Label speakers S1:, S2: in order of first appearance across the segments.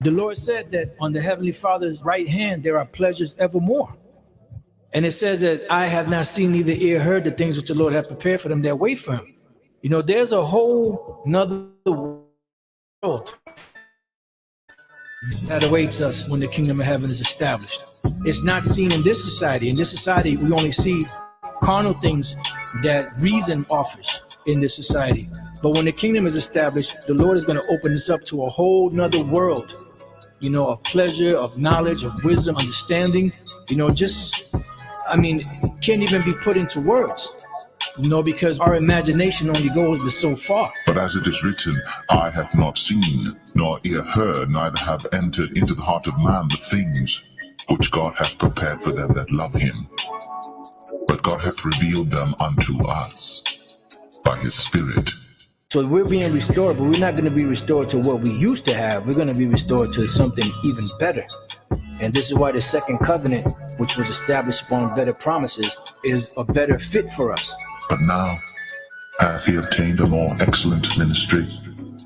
S1: The Lord said that on the Heavenly Father's right hand there are pleasures evermore. And it says that I have not seen, neither ear heard the things which the Lord hath prepared for them that wait for him. You know, there's a whole nother world that awaits us when the kingdom of heaven is established. It's not seen in this society. In this society, we only see carnal things that reason offers in this society. But when the kingdom is established, the Lord is going to open us up to a whole nother world, you know, of pleasure, of knowledge, of wisdom, understanding, you know, just, I mean, can't even be put into words. You know, because our imagination only goes but so far.
S2: But as it is written, eye hath not seen, nor ear heard, neither have entered into the heart of man the things which God hath prepared for them that love him. But God hath revealed them unto us by his Spirit.
S1: So we're being restored, but we're not going to be restored to what we used to have. We're going to be restored to something even better. And this is why the second covenant, which was established upon better promises, is a better fit for us.
S2: But now hath he obtained a more excellent ministry,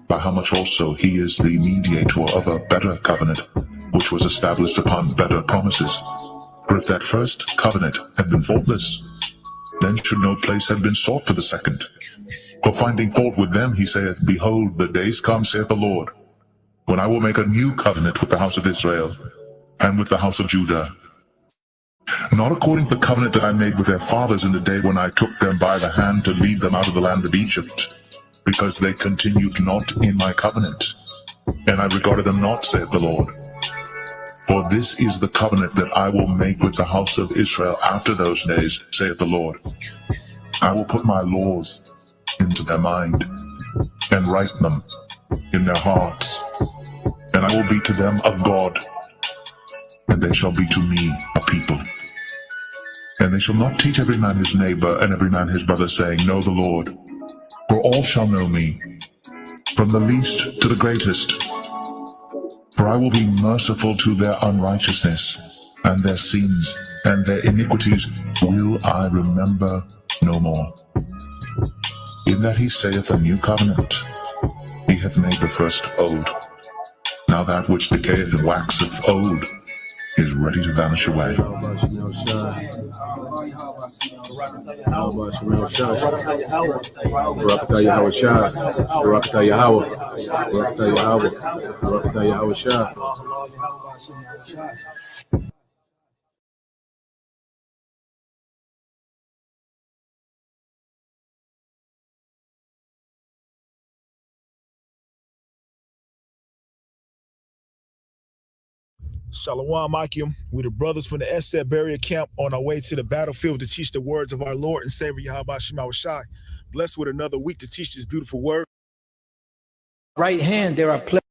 S2: by how much also he is the mediator of a better covenant, which was established upon better promises. For if that first covenant had been faultless, then should no place have been sought for the second. For finding fault with them, he saith, Behold, the days come, saith the Lord, when I will make a new covenant with the house of Israel, and with the house of Judah, not according to the covenant that I made with their fathers in the day when I took them by the hand to lead them out of the land of Egypt, because they continued not in my covenant, and I regarded them not, saith the Lord. For this is the covenant that I will make with the house of Israel after those days, saith the Lord. I will put my laws into their mind, and write them in their hearts, and I will be to them a God, and they shall be to me a people. And they shall not teach every man his neighbor and every man his brother, saying, Know the Lord, for all shall know me, from the least to the greatest. For I will be merciful to their unrighteousness, and their sins and their iniquities will I remember no more. In that he saith a new covenant, he hath made the first old. Now that which decayeth and waxeth old is ready to vanish away.
S3: Shalom Akim. We're the brothers from the Esed Barrier Camp on our way to the battlefield to teach the words of our Lord and Savior Yahweh Shema Shai. Blessed with another week to teach this beautiful word.
S1: Right hand, there are pleasures.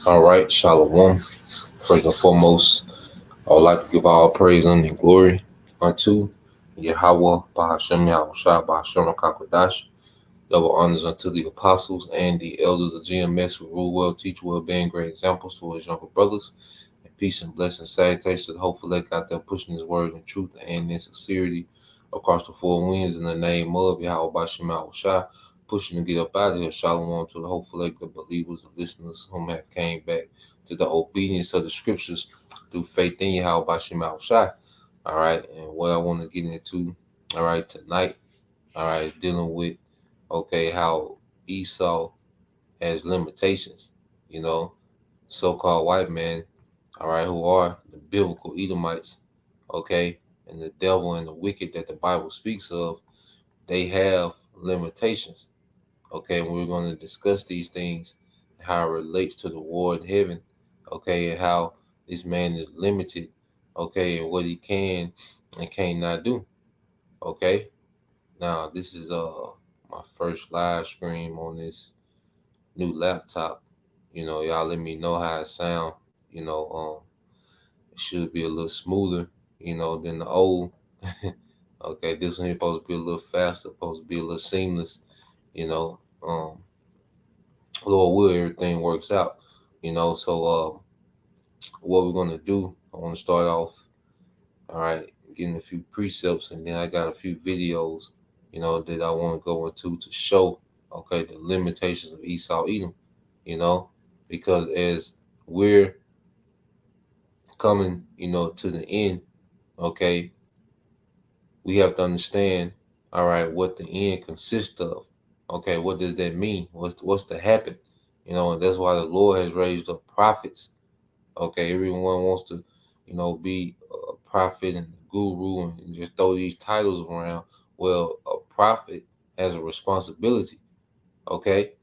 S4: All right, Shalom. First and foremost, I would like to give all praise and glory unto Yahweh, Bahashem Yahushua, Bahashem Rakakwadash. Double honors unto the apostles and the elders of GMS who rule well, teach well, being great examples to his younger brothers. And peace and blessings, salutations to the hopeful that got there pushing his word in truth and in sincerity across the four winds in the name of Yahweh Bahashem Yahushua. Pushing to get up out of here. Shalom to the hopeful like the believers, the listeners whom have came back to the obedience of the scriptures through faith in Yahweh Bashim Al-Shai. All right, and what I want to get into, all right, tonight, all right, is dealing with, okay, how Esau has limitations, you know, so-called white men, all right, who are the biblical Edomites, okay, and the devil and the wicked that the Bible speaks of, they have limitations. Okay, and we're going to discuss these things, how it relates to the war in heaven, okay, and how this man is limited, okay, and what he can and cannot do, okay. Now, this is my first live stream on this new laptop. You know, y'all let me know how it sound. You know, it should be a little smoother, you know, than the old Okay, this one here supposed to be a little faster, supposed to be a little seamless, you know. Lord will, everything works out, you know. So what we're gonna do, I want to start off, all right, getting a few precepts, and then I got a few videos, you know, that I want to go into to show, okay, the limitations of Esau Edom, you know, because as we're coming, you know, to the end, okay, we have to understand, all right, what the end consists of. Okay, what does that mean? What's to happen? You know, and that's why the Lord has raised up prophets. Okay, everyone wants to, you know, be a prophet and a guru and just throw these titles around. Well, a prophet has a responsibility. Okay,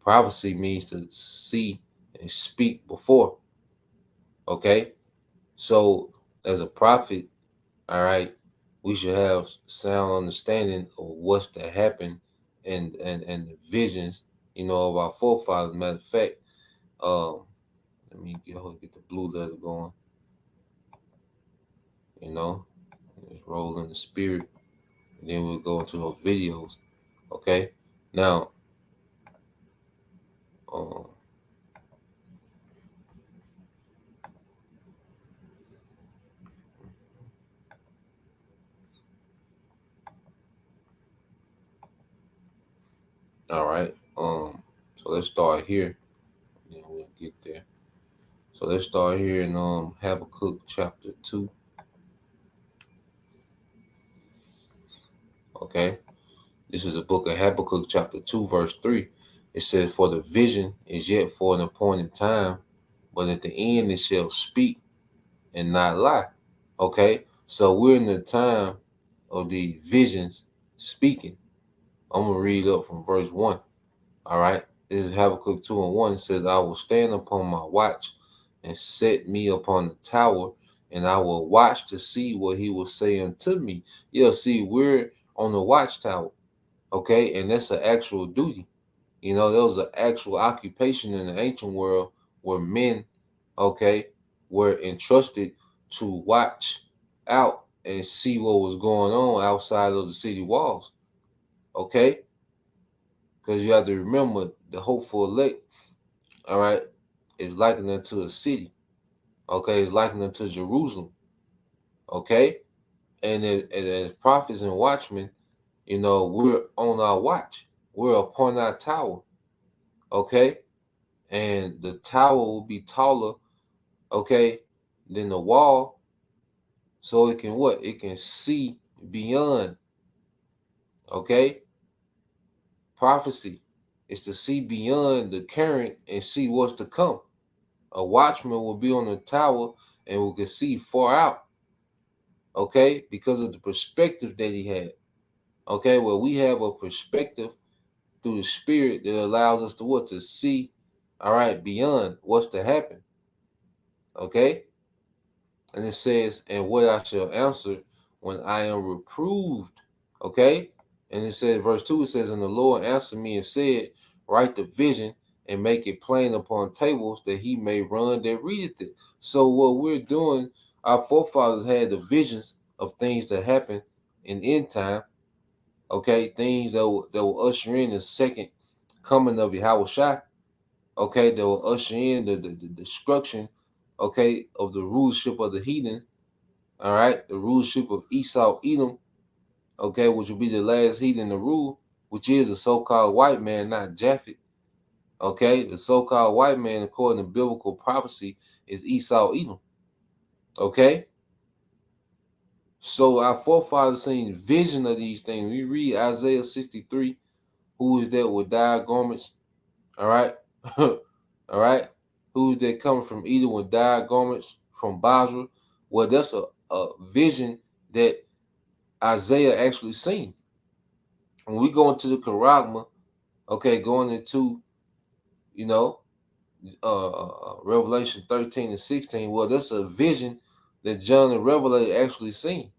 S4: prophecy means to see and speak before. Okay, so as a prophet, all right, we should have sound understanding of what's to happen and the visions, you know, of our forefathers. Matter of fact, let me get the blue letter going, you know, just roll in the spirit, and then we'll go into those videos. Okay, now, um, all right, so let's start here, and then we'll get there. So let's start here in Habakkuk chapter 2. Okay, this is the book of Habakkuk chapter 2, verse 3. It says, "For the vision is yet for an appointed time, but at the end it shall speak and not lie." Okay, so we're in the time of the visions speaking. I'm going to read up from verse 1. All right, this is Habakkuk 2 and 1. It says, "I will stand upon my watch and set me upon the tower, and I will watch to see what he will say unto me." Yeah, see, we're on the watchtower. Okay, and that's an actual duty. You know, there was an actual occupation in the ancient world where men, okay, were entrusted to watch out and see what was going on outside of the city walls. Okay, because you have to remember the hopeful elect, all right, is likened unto a city. Okay, it's likened unto Jerusalem. Okay, and as prophets and watchmen, you know, we're on our watch. We're upon our tower. Okay, and the tower will be taller, okay, than the wall, so it can what? It can see beyond. Okay, prophecy is to see beyond the current and see what's to come. A watchman will be on the tower and we can see far out. Okay, because of the perspective that he had. Okay, well, we have a perspective through the spirit that allows us to what? To see, all right, beyond what's to happen. Okay, and it says, "And what I shall answer when I am reproved." Okay, and it says, verse 2, it says, "And the Lord answered me and said, Write the vision and make it plain upon tables, that he may run that readeth it." So what we're doing, our forefathers had the visions of things that happen in end time. Okay, things that will usher in the second coming of Yahushua. Okay, that will usher in the destruction, okay, of the rulership of the heathens. All right, the rulership of Esau Edom, okay, which will be the last heathen to rule, which is the so-called white man, not Japhet. Okay, the so-called white man, according to biblical prophecy, is Esau Edom. Okay, so our forefathers seen vision of these things. We read Isaiah 63, "Who is that with dyed garments?" All right, all right, "Who is that coming from Edom with dyed garments from Basra?" Well, that's a vision that Isaiah actually seen. When we go into the Charagma, okay, going into, you know, Revelation 13 and 16, well, that's a vision that John the Revelator actually seen.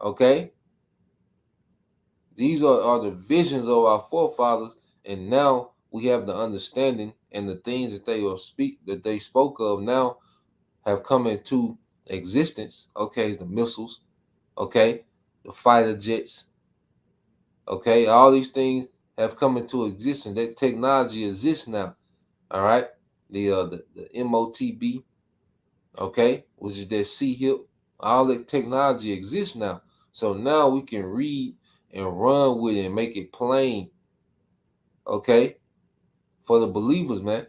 S4: Okay, these are the visions of our forefathers, and now we have the understanding, and the things that they spoke of now have come into existence. Okay, the missiles, Okay, the fighter jets. Okay, all these things have come into existence. That technology exists now. All right, the MOTB. Okay, which is that C-hip. All that technology exists now. So now we can read and run with it and make it plain. Okay, for the believers, man.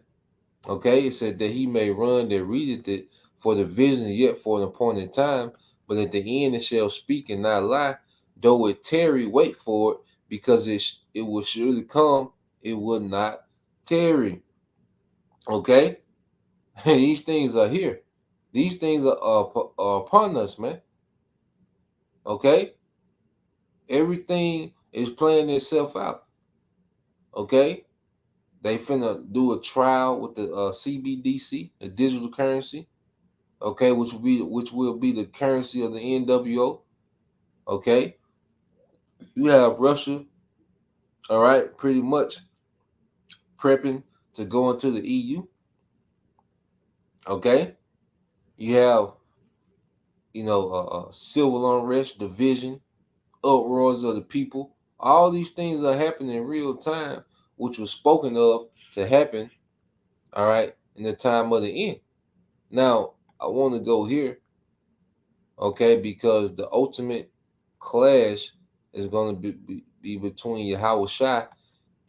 S4: Okay, it said that he may run that readeth it for the vision yet for an appointed time, but at the end it shall speak and not lie. Though it tarry, wait for it, because it will surely come, it will not tarry. Okay, these things are here. These things are upon us, man. Okay, everything is playing itself out. Okay, they finna do a trial with the CBDC, the digital currency. Okay, which will be the currency of the NWO. Okay, you have Russia, all right, pretty much prepping to go into the EU. Okay, you have civil unrest, division, uproars of the people. All these things are happening in real time, which was spoken of to happen. All right, in the time of the end. Now I want to go here, okay, because the ultimate clash is going to be between Yahweh Shai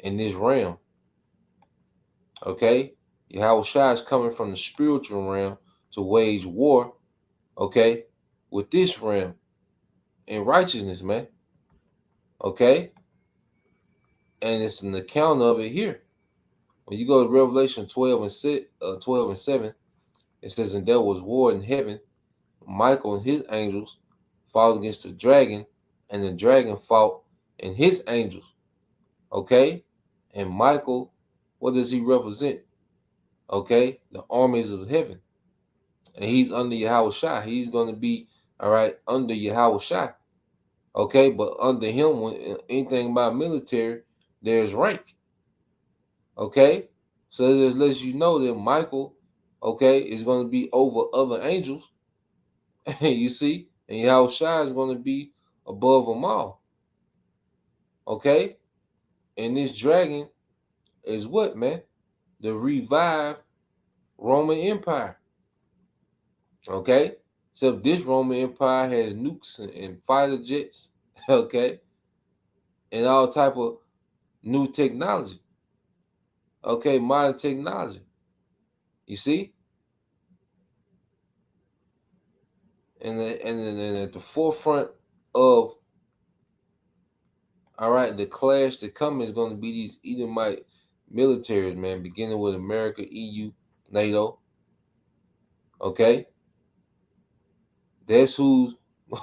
S4: and this realm. Okay, Yahweh Shai is coming from the spiritual realm to wage war, okay, with this realm in righteousness, man. Okay, and it's an account of it here. When you go to Revelation 12 and 7, it says, "And there was war in heaven. Michael and his angels fought against the dragon, and the dragon fought and his angels." Okay, and Michael, what does he represent? Okay, the armies of heaven, and he's under Yahweh Shai. He's going to be all right under Yahweh Shai. Okay, but under him, when anything about military, there's rank. Okay, so it just lets you know that Michael, okay, is going to be over other angels. You see, and Yahweh Shai is going to be above them all. Okay, and this dragon is what, man? The revived Roman Empire. Okay, except this Roman Empire has nukes and fighter jets. Okay, and all type of new technology. Okay, modern technology. You see, and at the forefront of the clash to come is going to be these Edomite militaries, man, beginning with America, EU, NATO. Okay, that's who's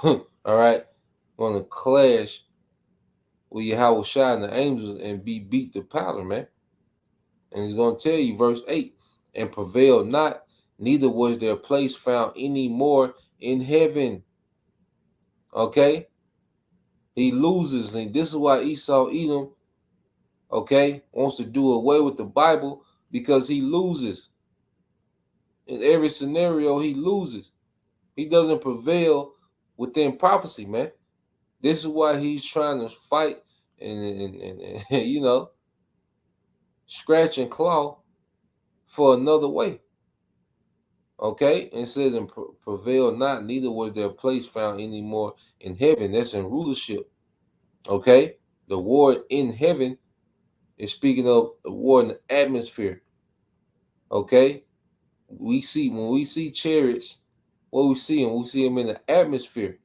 S4: all right going to clash with Yahweh Shai and the angels and be beat to powder, man. And he's going to tell you, verse 8, "And prevail not, neither was their place found any more in heaven." Okay, he loses, and this is why Esau Edom, okay, wants to do away with the Bible, because he loses. In every scenario, he loses. He doesn't prevail within prophecy, man. This is why he's trying to fight and scratch and claw for another way. Okay, and it says, "And prevail not, neither was their place found any more in heaven." That's in rulership. Okay, the war in heaven is speaking of the war in the atmosphere. Okay, when we see chariots, what we see them in the atmosphere.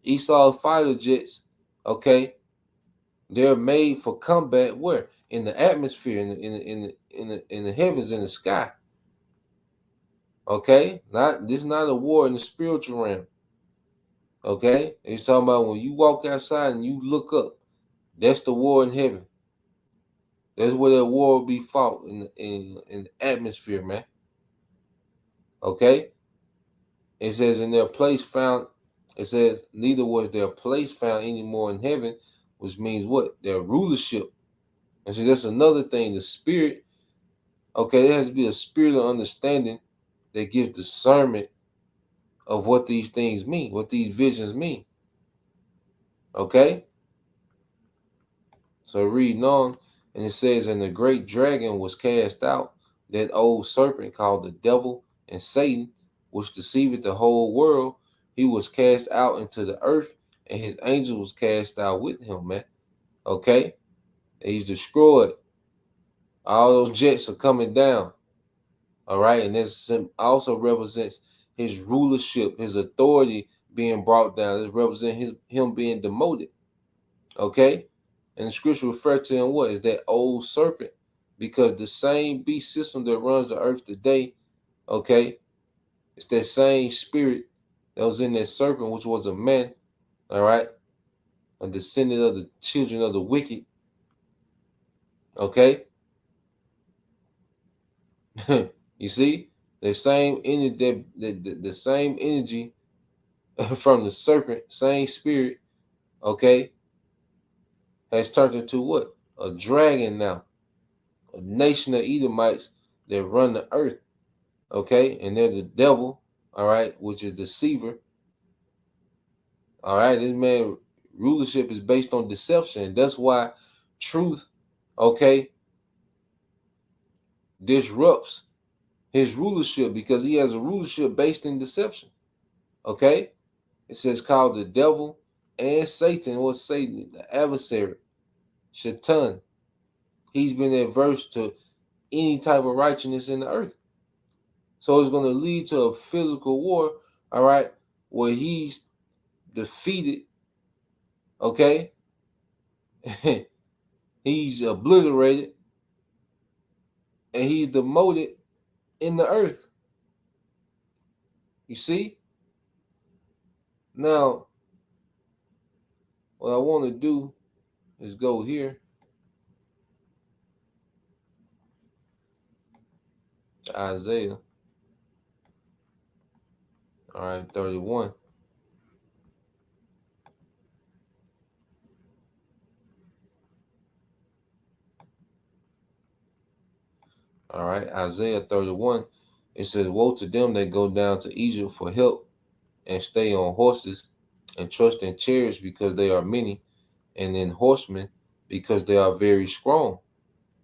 S4: Esau's fighter jets, okay, they're made for combat where? In the atmosphere, in the heavens, in the sky. Okay, this is not a war in the spiritual realm. Okay, it's talking about when you walk outside and you look up, that's the war in heaven. That's where that war will be fought in the atmosphere, man. Okay, it says in their place found. It says neither was their place found anymore in heaven, which means what? Their rulership. And so that's another thing. The spirit. Okay, there has to be a spirit of understanding that gives discernment of what these things mean, what these visions mean. Okay? So reading on, and it says, and the great dragon was cast out, that old serpent called the devil and Satan, which deceiveth the whole world. He was cast out into the earth, and his angel was cast out with him, man. Okay? And he's destroyed. All those jets are coming down. All right. And this also represents his rulership, his authority being brought down. This represents him being demoted. Okay. And the scripture referred to him what is that old serpent, because the same beast system that runs the earth today, okay, it's that same spirit that was in that serpent, which was a man, all right, a descendant of the children of the wicked. Okay. You see, the same energy, the same energy from the serpent, same spirit, okay, has turned into what? A dragon now, a nation of Edomites that run the earth, okay, and they're the devil, all right, which is deceiver, all right. This man rulership is based on deception. That's why truth, okay, disrupts his rulership because he has a rulership based in deception, okay. It says called the devil and Satan. What's Satan? The adversary, Shaitan. He's been adverse to any type of righteousness in the earth. So it's going to lead to a physical war, all right, where he's defeated, okay? He's obliterated and he's demoted in the earth. You see? Now, what I want to do is go here to Isaiah, all right, 31. All right, Isaiah 31. It says, woe to them that go down to Egypt for help and stay on horses and trust in chariots because they are many, and in horsemen because they are very strong.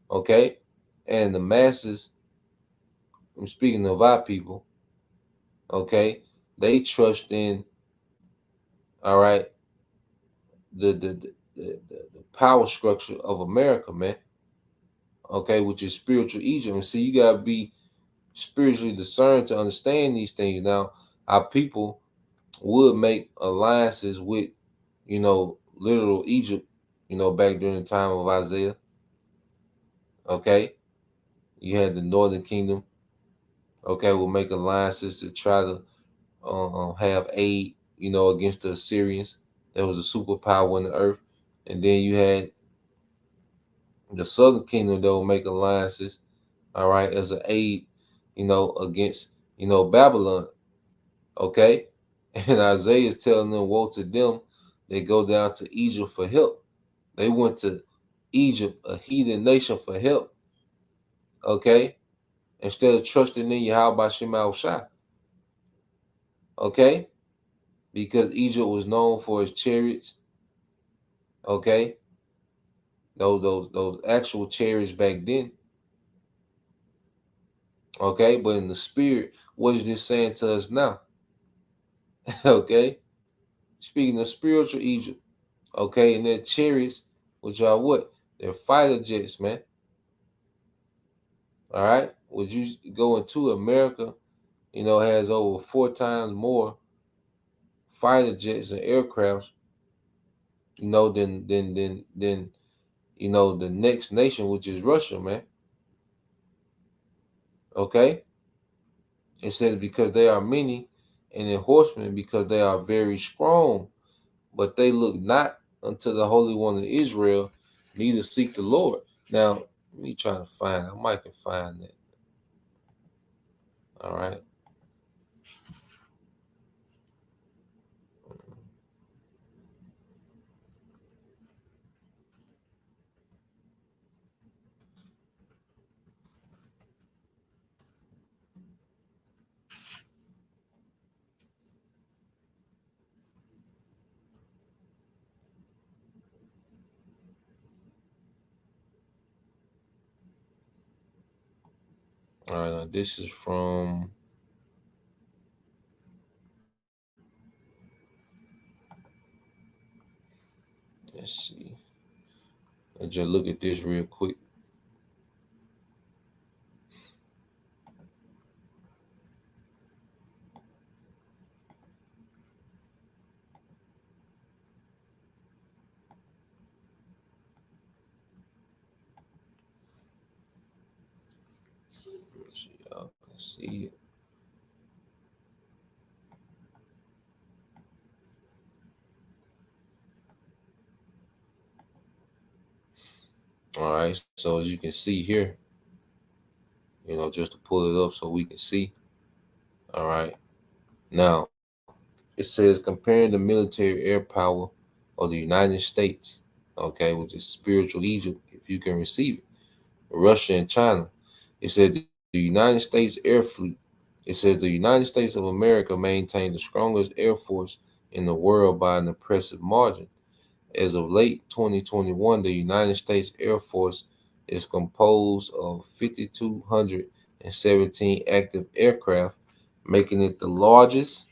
S4: Okay? And the masses, I'm speaking of our people, okay, they trust in, all right, the power structure of America, man. Okay, which is spiritual Egypt. And see, you gotta be spiritually discerned to understand these things. Now, our people would make alliances with, literal Egypt, back during the time of Isaiah. Okay. You had the Northern Kingdom, okay, will make alliances to try to have aid, against the Assyrians. That was a superpower in the earth. And then you had the Southern Kingdom that will make alliances, all right, as an aid, against, Babylon. Okay. And Isaiah is telling them, woe to them. They go down to Egypt for help. They went to Egypt, a heathen nation, for help. Okay. Instead of trusting in Yahweh Shema Shai. Okay. Because Egypt was known for its chariots. Okay. Those actual chariots back then. Okay. But in the spirit, what is this saying to us now? Okay. Speaking of spiritual Egypt. Okay. And their chariots, which are what? They're fighter jets, man. All right. Would you go into America, has over 4 times more fighter jets and aircrafts, than the next nation, which is Russia, man. Okay. It says because they are many, and in horsemen because they are very strong, but they look not unto the Holy One of Israel, neither seek the Lord. Now, let me try to find. I might can find that. All right. All right, now this is from let's see. Let's just look at this real quick. Let's see, y'all can see it. All right, so as you can see here, just to pull it up so we can see. All right, now it says comparing the military air power of the United States, okay, which is spiritual Egypt, if you can receive it, Russia and China. It says the United States Air Fleet. It says the United States of America maintained the strongest air force in the world by an impressive margin. As of late 2021, the United States Air Force is composed of 5,217 active aircraft, making it the largest,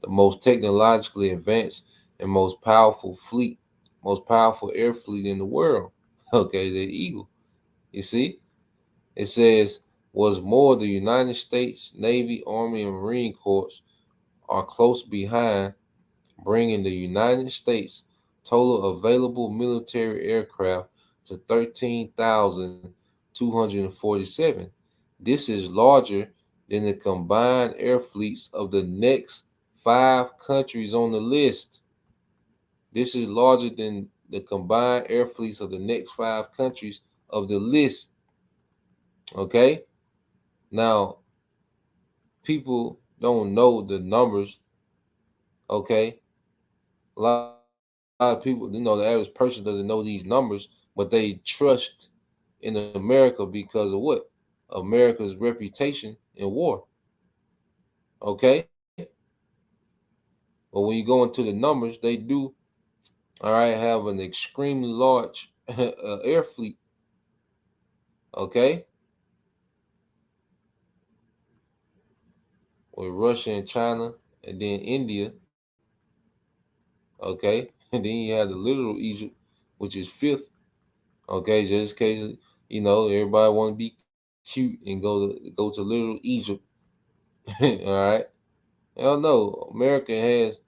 S4: the most technologically advanced, and most powerful air fleet in the world. Okay, the Eagle. You see? It says, was more, the United States Navy, Army, and Marine Corps are close behind, bringing the United States total available military aircraft to 13,247. This is larger than the combined air fleets of the next 5 countries on the list. This is larger than the combined air fleets of the next 5 countries of the list. Okay? Now, people don't know the numbers. Okay? A lot of people, the average person doesn't know these numbers, but they trust in America because of what? America's reputation in war. Okay? But when you go into the numbers, they do, all right, have an extremely large air fleet. Okay? With Russia and China and then India. Okay? And then you have the literal Egypt, which is fifth. Okay, just in case everybody want to be cute and go to little Egypt. All right. Hell no. America has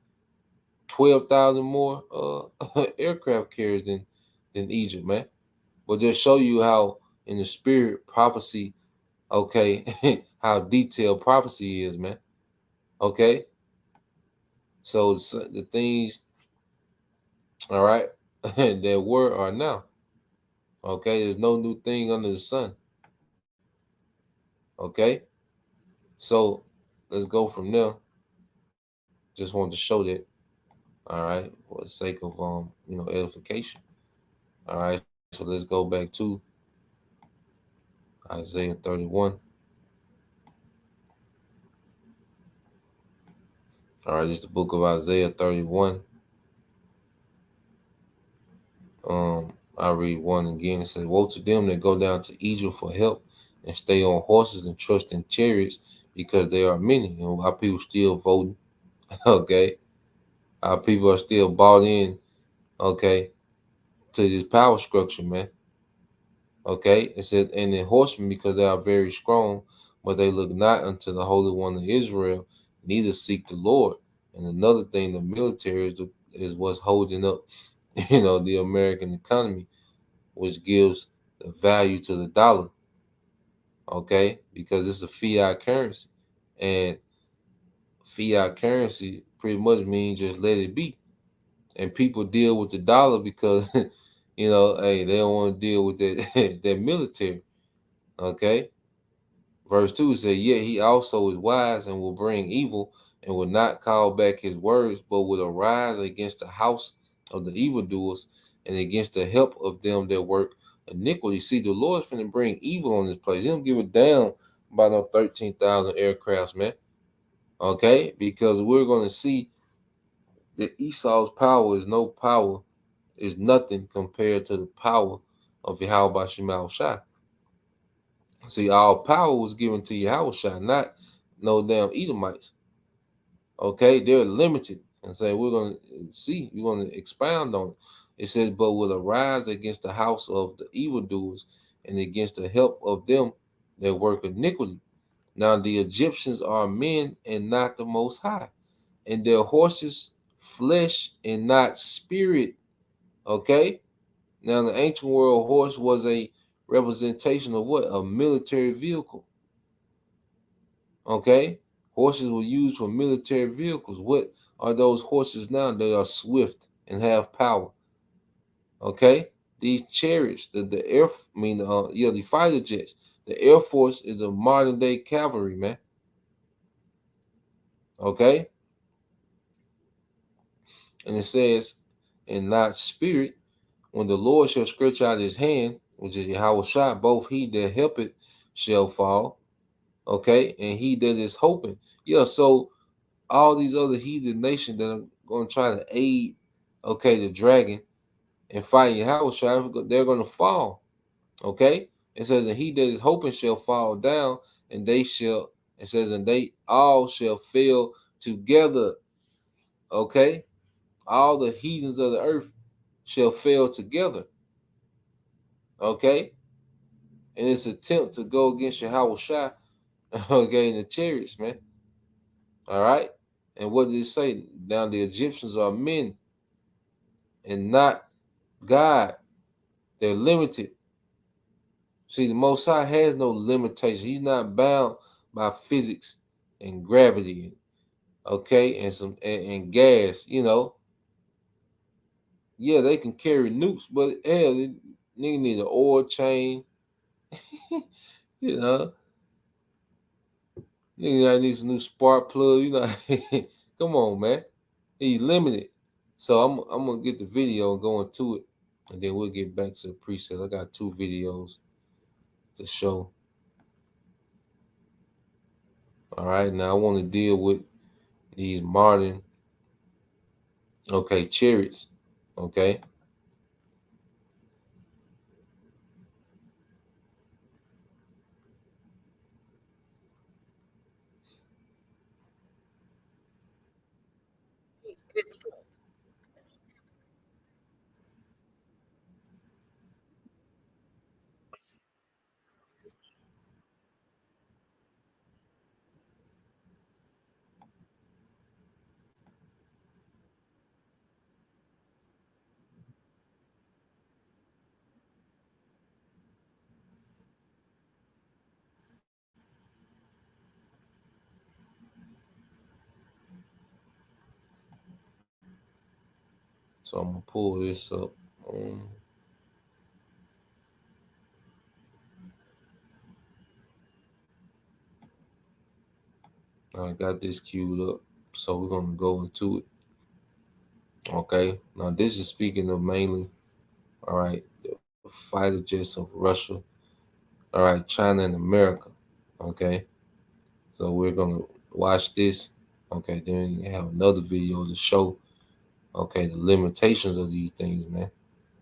S4: 12,000 more aircraft carriers than Egypt, man. But just show you how in the spirit prophecy, okay, how detailed prophecy is, man. Okay. So the things, all right, that were are now. Okay, there's no new thing under the sun. Okay. So let's go from there. Just wanted to show that. All right, for the sake of edification. All right, so let's go back to Isaiah 31. All right, this is the book of Isaiah 31. I read one again. It says, "Woe to them that go down to Egypt for help and stay on horses and trust in chariots, because they are many." Our people still voting. Okay, our people are still bought in. Okay, to this power structure, man. Okay, it says, "And the horsemen, because they are very strong, but they look not unto the Holy One of Israel, neither seek the Lord." And another thing, the military is what's holding up, the American economy, which gives the value to the dollar. Okay, because it's a fiat currency, and fiat currency pretty much means just let it be. And people deal with the dollar because, hey, they don't want to deal with that that military. Okay. Verse 2 says, "Yet he also is wise and will bring evil, and will not call back his words, but will arise against the house of the evildoers and against the help of them that work iniquity." See, the Lord's finna bring evil on this place. He don't give a damn about no 13,000 aircrafts, man. Okay? Because we're going to see that Esau's power is nothing compared to the power of Yahweh Shai. See, all power was given to Yahushua, not no damn Edomites. Okay, they're limited. And say we're going to see, we're going to expound on it. It says, but will arise against the house of the evildoers and against the help of them that work iniquity. Now the Egyptians are men and not the Most High, and their horses flesh and not spirit. Okay. Now the ancient world horse was a representation of what? A military vehicle. Okay. Horses were used for military vehicles. What are those horses now? They are swift and have power. Okay. These chariots, the fighter jets. The Air Force is a modern day cavalry, man. Okay. And it says, and not spirit, when the Lord shall stretch out his hand, which is Yahushua, both he that helpeth shall fall. Okay. And he that is hoping. Yeah. So all these other heathen nations that are going to try to aid, okay, the dragon and fight Yahushua, they're going to fall. Okay. It says, and he that is hoping shall fall down, and they shall, it says, and they all shall fail together. Okay. All the heathens of the earth shall fail together. Okay. And it's attempt to go against Yahushua, okay, in the chariots, man. All right. And what did it say? Now the Egyptians are men and not God. They're limited. See, the Most High has no limitation. He's not bound by physics and gravity, okay, and some and gas. You know, yeah, they can carry nukes, but hell, they need an oil chain. You know, nigga need some new spark plug. You know, come on, man. He's limited. So I'm gonna get the video and go into it, and then we'll get back to the preset. I got 2 videos to show. All right, now I want to deal with these modern, okay, chariots. Okay. So I'm gonna pull this up. I got this queued up, so we're gonna go into it. Okay. Now this is speaking of mainly, all right, the fighter jets of Russia, all right, China and America. Okay. So we're gonna watch this. Okay. Then you have another video to show, okay, the limitations of these things, man.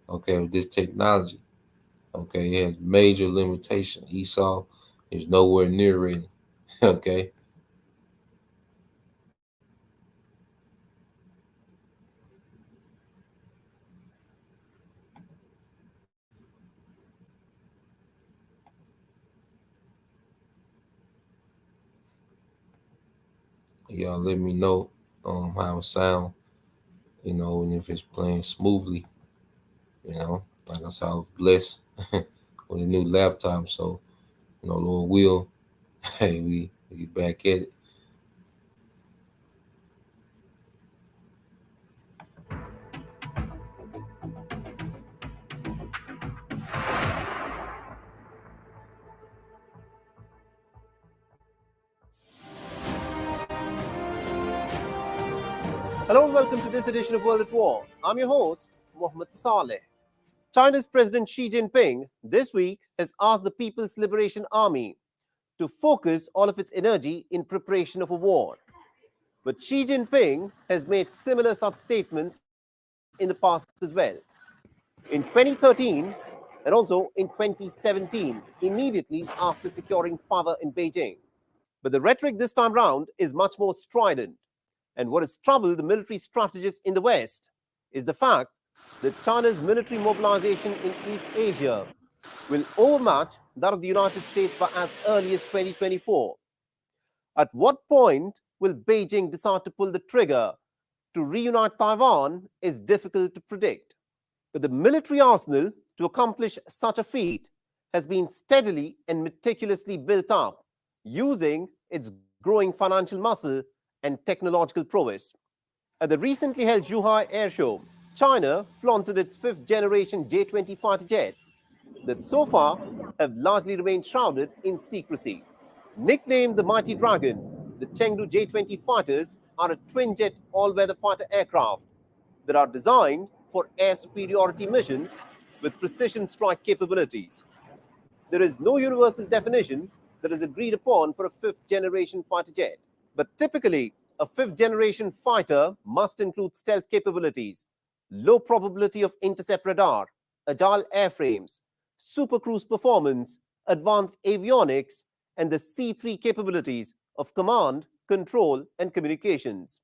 S4: Okay, with this technology. Okay, it has major limitations. Esau is nowhere near ready. Okay. Y'all let me know how it sound, you know, and if it's playing smoothly, you know. Like I said, I was blessed with a new laptop, so you know, Lord will, hey, we back at it.
S5: Hello and welcome to this edition of World at War. I'm your host, Mohammed Saleh. China's President Xi Jinping this week has asked the People's Liberation Army to focus all of its energy in preparation of a war. But Xi Jinping has made similar such statements in the past as well. In 2013, and also in 2017, immediately after securing power in Beijing. But the rhetoric this time round is much more strident. And what has troubled the military strategists in the West is the fact that China's military mobilization in East Asia will overmatch that of the United States by as early as 2024. At what point will Beijing decide to pull the trigger to reunite Taiwan is difficult to predict. But the military arsenal to accomplish such a feat has been steadily and meticulously built up using its growing financial muscle and technological prowess. At the recently held Zhuhai Air Show, China flaunted its fifth-generation J-20 fighter jets that so far have largely remained shrouded in secrecy. Nicknamed the Mighty Dragon, the Chengdu J-20 fighters are a twin-jet all-weather fighter aircraft that are designed for air superiority missions with precision strike capabilities. There is no universal definition that is agreed upon for a fifth-generation fighter jet, but typically, a fifth-generation fighter must include stealth capabilities, low probability of intercept radar, agile airframes, super cruise performance, advanced avionics, and the C3 capabilities of command, control, and communications.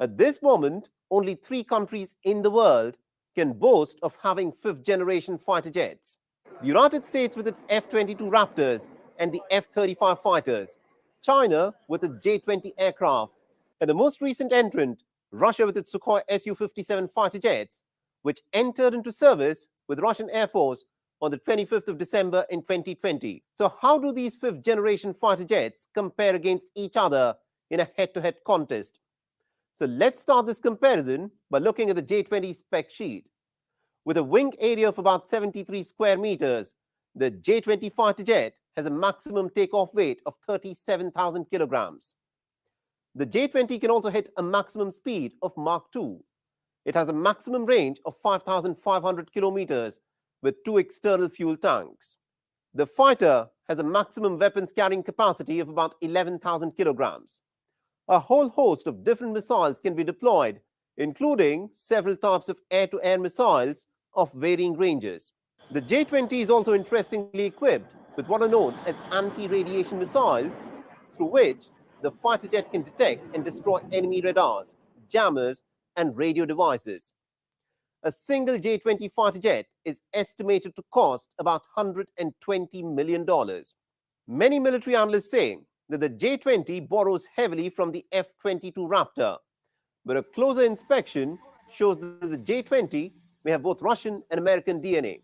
S5: At this moment, only 3 countries in the world can boast of having fifth-generation fighter jets. The United States with its F-22 Raptors and the F-35 fighters, China with its J-20 aircraft, and the most recent entrant, Russia with its Sukhoi Su-57 fighter jets, which entered into service with Russian Air Force on the 25th of December in 2020. So how do these fifth-generation fighter jets compare against each other in a head-to-head contest? So let's start this comparison by looking at the J-20 spec sheet. With a wing area of about 73 square meters, the J-20 fighter jet has a maximum takeoff weight of 37,000 kilograms. The J-20 can also hit a maximum speed of Mach 2. It has a maximum range of 5,500 kilometers with 2 external fuel tanks. The fighter has a maximum weapons carrying capacity of about 11,000 kilograms. A whole host of different missiles can be deployed, including several types of air-to-air missiles of varying ranges. The J-20 is also interestingly equipped with what are known as anti-radiation missiles, through which the fighter jet can detect and destroy enemy radars, jammers, and radio devices. A single J-20 fighter jet is estimated to cost about $120 million. Many military analysts say that the J-20 borrows heavily from the F-22 Raptor, but a closer inspection shows that the J-20 may have both Russian and American DNA.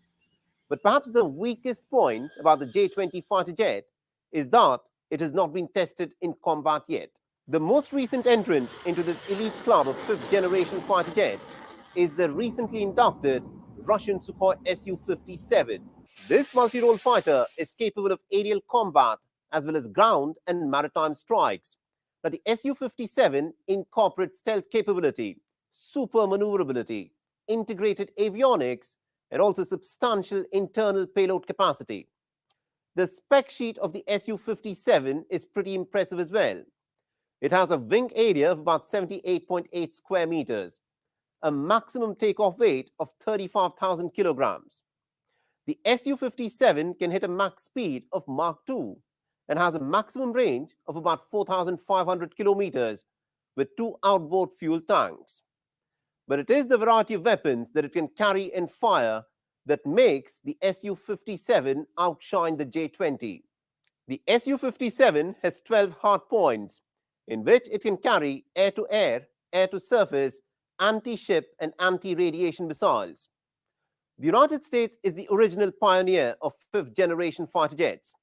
S5: But perhaps the weakest point about the J-20 fighter jet is that it has not been tested in combat yet. The most recent entrant into this elite club of fifth-generation fighter jets is the recently inducted Russian Sukhoi Su-57. This multi-role fighter is capable of aerial combat as well as ground and maritime strikes. Now, the Su-57 incorporates stealth capability, super maneuverability, integrated avionics, and also substantial internal payload capacity. The spec sheet of the Su-57 is pretty impressive as well. It has a wing area of about 78.8 square meters, a maximum takeoff weight of 35,000 kilograms. The Su-57 can hit a max speed of Mach 2 and has a maximum range of about 4,500 kilometers with 2 outboard fuel tanks. But it is the variety of weapons that it can carry and fire that makes the Su-57 outshine the J-20. The Su-57 has 12 hard points in which it can carry air-to-air, air-to-surface, anti-ship and anti-radiation missiles. The United States is the original pioneer of fifth-generation fighter jets.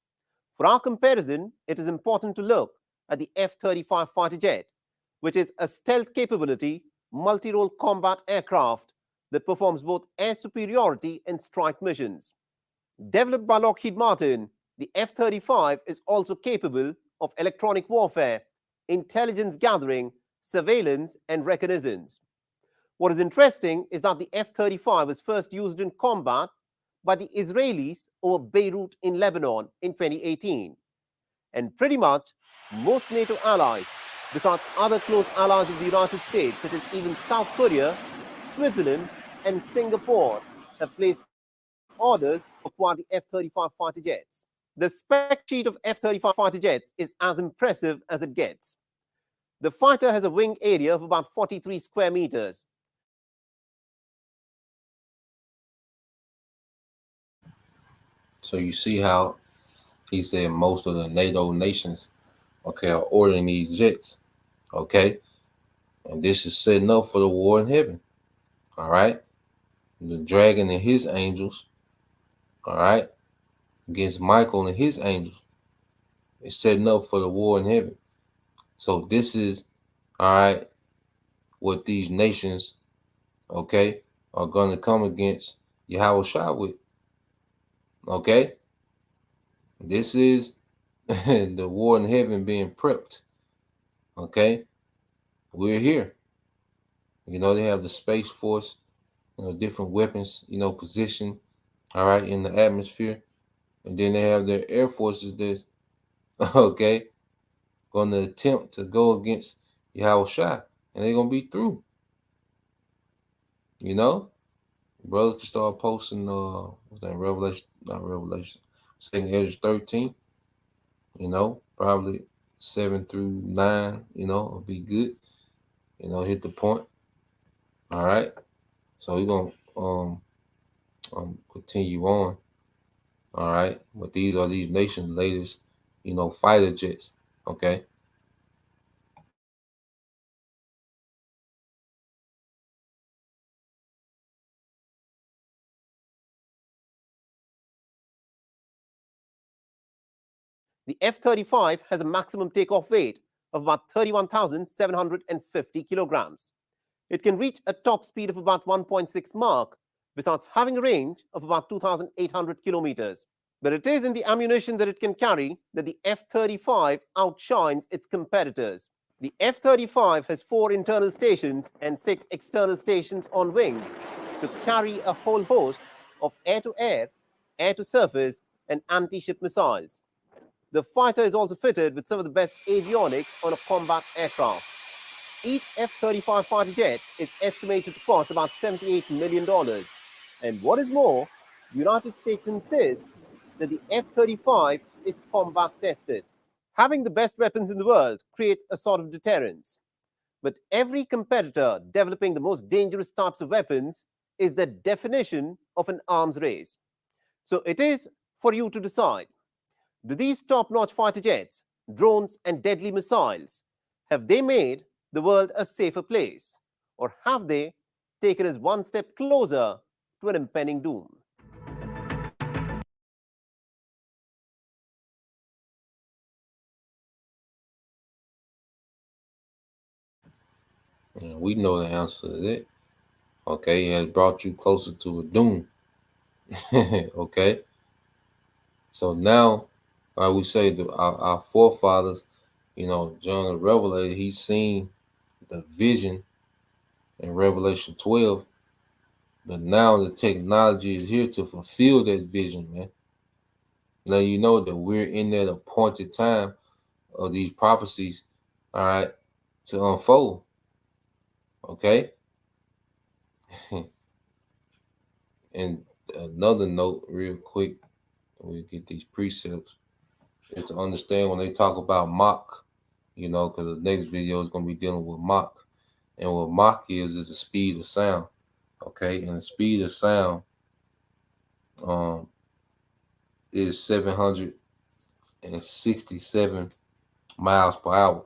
S5: For our comparison, it is important to look at the F-35 fighter jet, which is a stealth capability, multi-role combat aircraft that performs both air superiority and strike missions. Developed by Lockheed Martin, the F-35 is also capable of electronic warfare, intelligence gathering, surveillance, and reconnaissance. What is interesting is that the F-35 was first used in combat by the Israelis over Beirut in Lebanon in 2018. And pretty much most NATO allies, besides other close allies of the United States, such as even South Korea, Switzerland, and Singapore, have placed orders to acquire the F-35 fighter jets. The spec sheet of F-35 fighter jets is as impressive as it gets. The fighter has a wing area of about 43 square meters.
S4: So you see how he said most of the NATO nations, okay, are ordering these jets, okay? And this is setting up for the war in heaven, all right? The dragon and his angels, all right, against Michael and his angels. It's setting up for the war in heaven. So this is, all right, what these nations, okay, are going to come against Yahweh Shah with, okay? This is the war in heaven being prepped, okay? We're here. You know, they have the Space Force, you know, different weapons, you know, positioned, all right, in the atmosphere. And then they have their air forces that's, okay, going to attempt to go against Yahweh Shah. And they're going to be through. You know? Brothers can start posting, what's that, Revelation, not Revelation, 2nd Ezra 13, you know, probably 7 through 9, you know, will be good. You know, hit the point. All right. So we're going to continue on. All right. But these are these nations' latest, you know, fighter jets. Okay.
S5: The F-35 has a maximum takeoff weight of about 31,750 kilograms. It can reach a top speed of about 1.6 Mach, besides having a range of about 2,800 kilometers. But it is in the ammunition that it can carry that the F-35 outshines its competitors. The F-35 has 4 internal stations and 6 external stations on wings to carry a whole host of air-to-air, air-to-surface, and anti-ship missiles. The fighter is also fitted with some of the best avionics on a combat aircraft. Each F-35 fighter jet is estimated to cost about $78 million. And what is more, the United States insists that the F-35 is combat tested. Having the best weapons in the world creates a sort of deterrence. But every competitor developing the most dangerous types of weapons is the definition of an arms race. So it is for you to decide. Do these top-notch fighter jets, drones, and deadly missiles, have they made the world a safer place? Or have they taken us one step closer to an impending doom?
S4: And we know the answer to that. Okay. It has brought you closer to a doom. Okay. So now, like we say, our forefathers, you know, John the Revelator, he's seen the vision in Revelation 12, but now the technology is here to fulfill that vision, man. Now you know that we're in that appointed time of these prophecies, all right, to unfold. Okay. And another note, real quick, we get these precepts, is to understand when they talk about Mach, you know, because the next video is going to be dealing with Mach. And what Mach is the speed of sound. Okay. And the speed of sound is 767 miles per hour.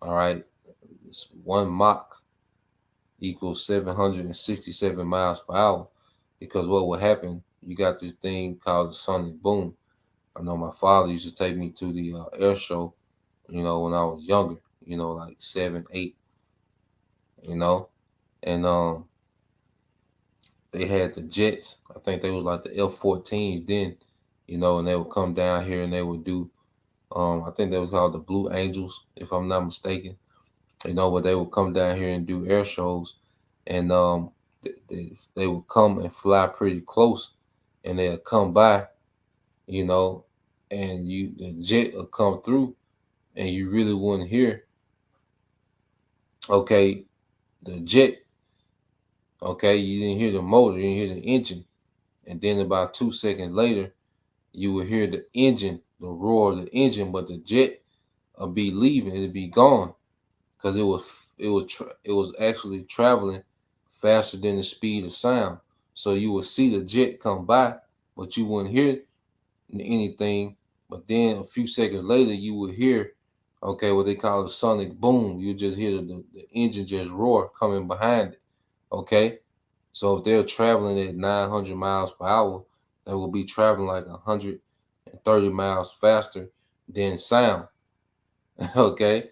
S4: All right. It's 1 Mach equals 767 miles per hour. Because what will happen, you got this thing called the sonic boom. I know my father used to take me to the air show, you know, when I was younger, you know, like 7, 8, you know, and they had the jets. I think they was like the F-14s then, you know, and they would come down here and they would do, I think they was called the Blue Angels, if I'm not mistaken, you know, but they would come down here and do air shows, and they would come and fly pretty close, and they'd come by, you know, and the jet will come through, and you really wouldn't hear, okay, the jet, okay, you didn't hear the motor, you didn't hear the engine, and then about 2 seconds later, you will hear the engine, the roar of the engine, but the jet will be leaving, it'll be gone, because it was actually traveling faster than the speed of sound. So you will see the jet come by, but you wouldn't hear anything. But then a few seconds later, you will hear, okay, what they call a sonic boom. You just hear the engine just roar coming behind it. Okay, so if they're traveling at 900 miles per hour, they will be traveling like 130 miles faster than sound. Okay,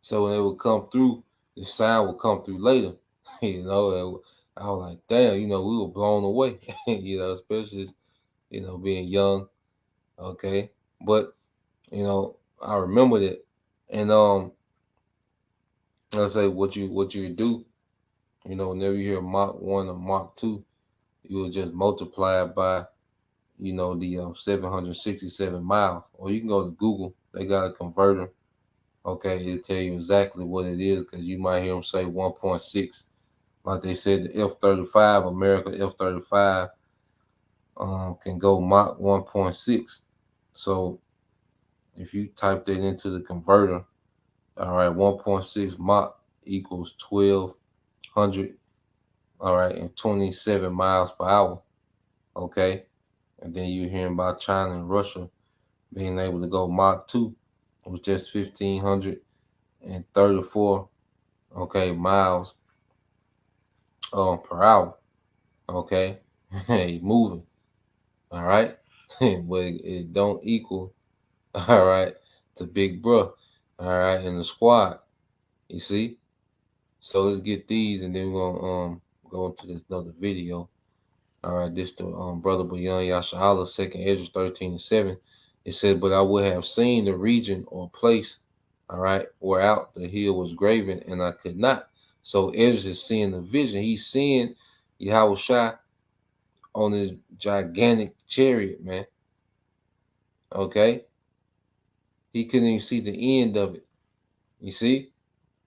S4: so when it will come through, the sound will come through later. You know, I was like, damn, you know, we were blown away. You know, especially being young. Okay, but I remember that, and let's say what you do. Whenever you hear Mach 1 or Mach 2, you will just multiply it by the 767 miles, or you can go to Google. They got a converter. Okay, it'll tell you exactly what it is, because you might hear them say 1.6. Like they said, the F-35, America F-35, can go Mach 1.6. So if you type that into the converter, all right, 1.6 Mach equals 1,200, all right, and 27 miles per hour. Okay, and then you're hearing about China and Russia being able to go Mach 2 with just 1,534, okay, miles per hour. Okay, hey, moving. All right, but it don't equal, all right, to Big Bro, all right, in the squad. You see? So let's get these, and then we're gonna go into this another video. All right, this the brother Bayan Yashala, 2nd Ezra 13:7. It said, "But I would have seen the region or place, all right, where out the hill was graven, and I could not." So Ezra is seeing the vision. He's seeing Yahweh Shai on his gigantic chariot, man. Okay, he couldn't even see the end of it. You see,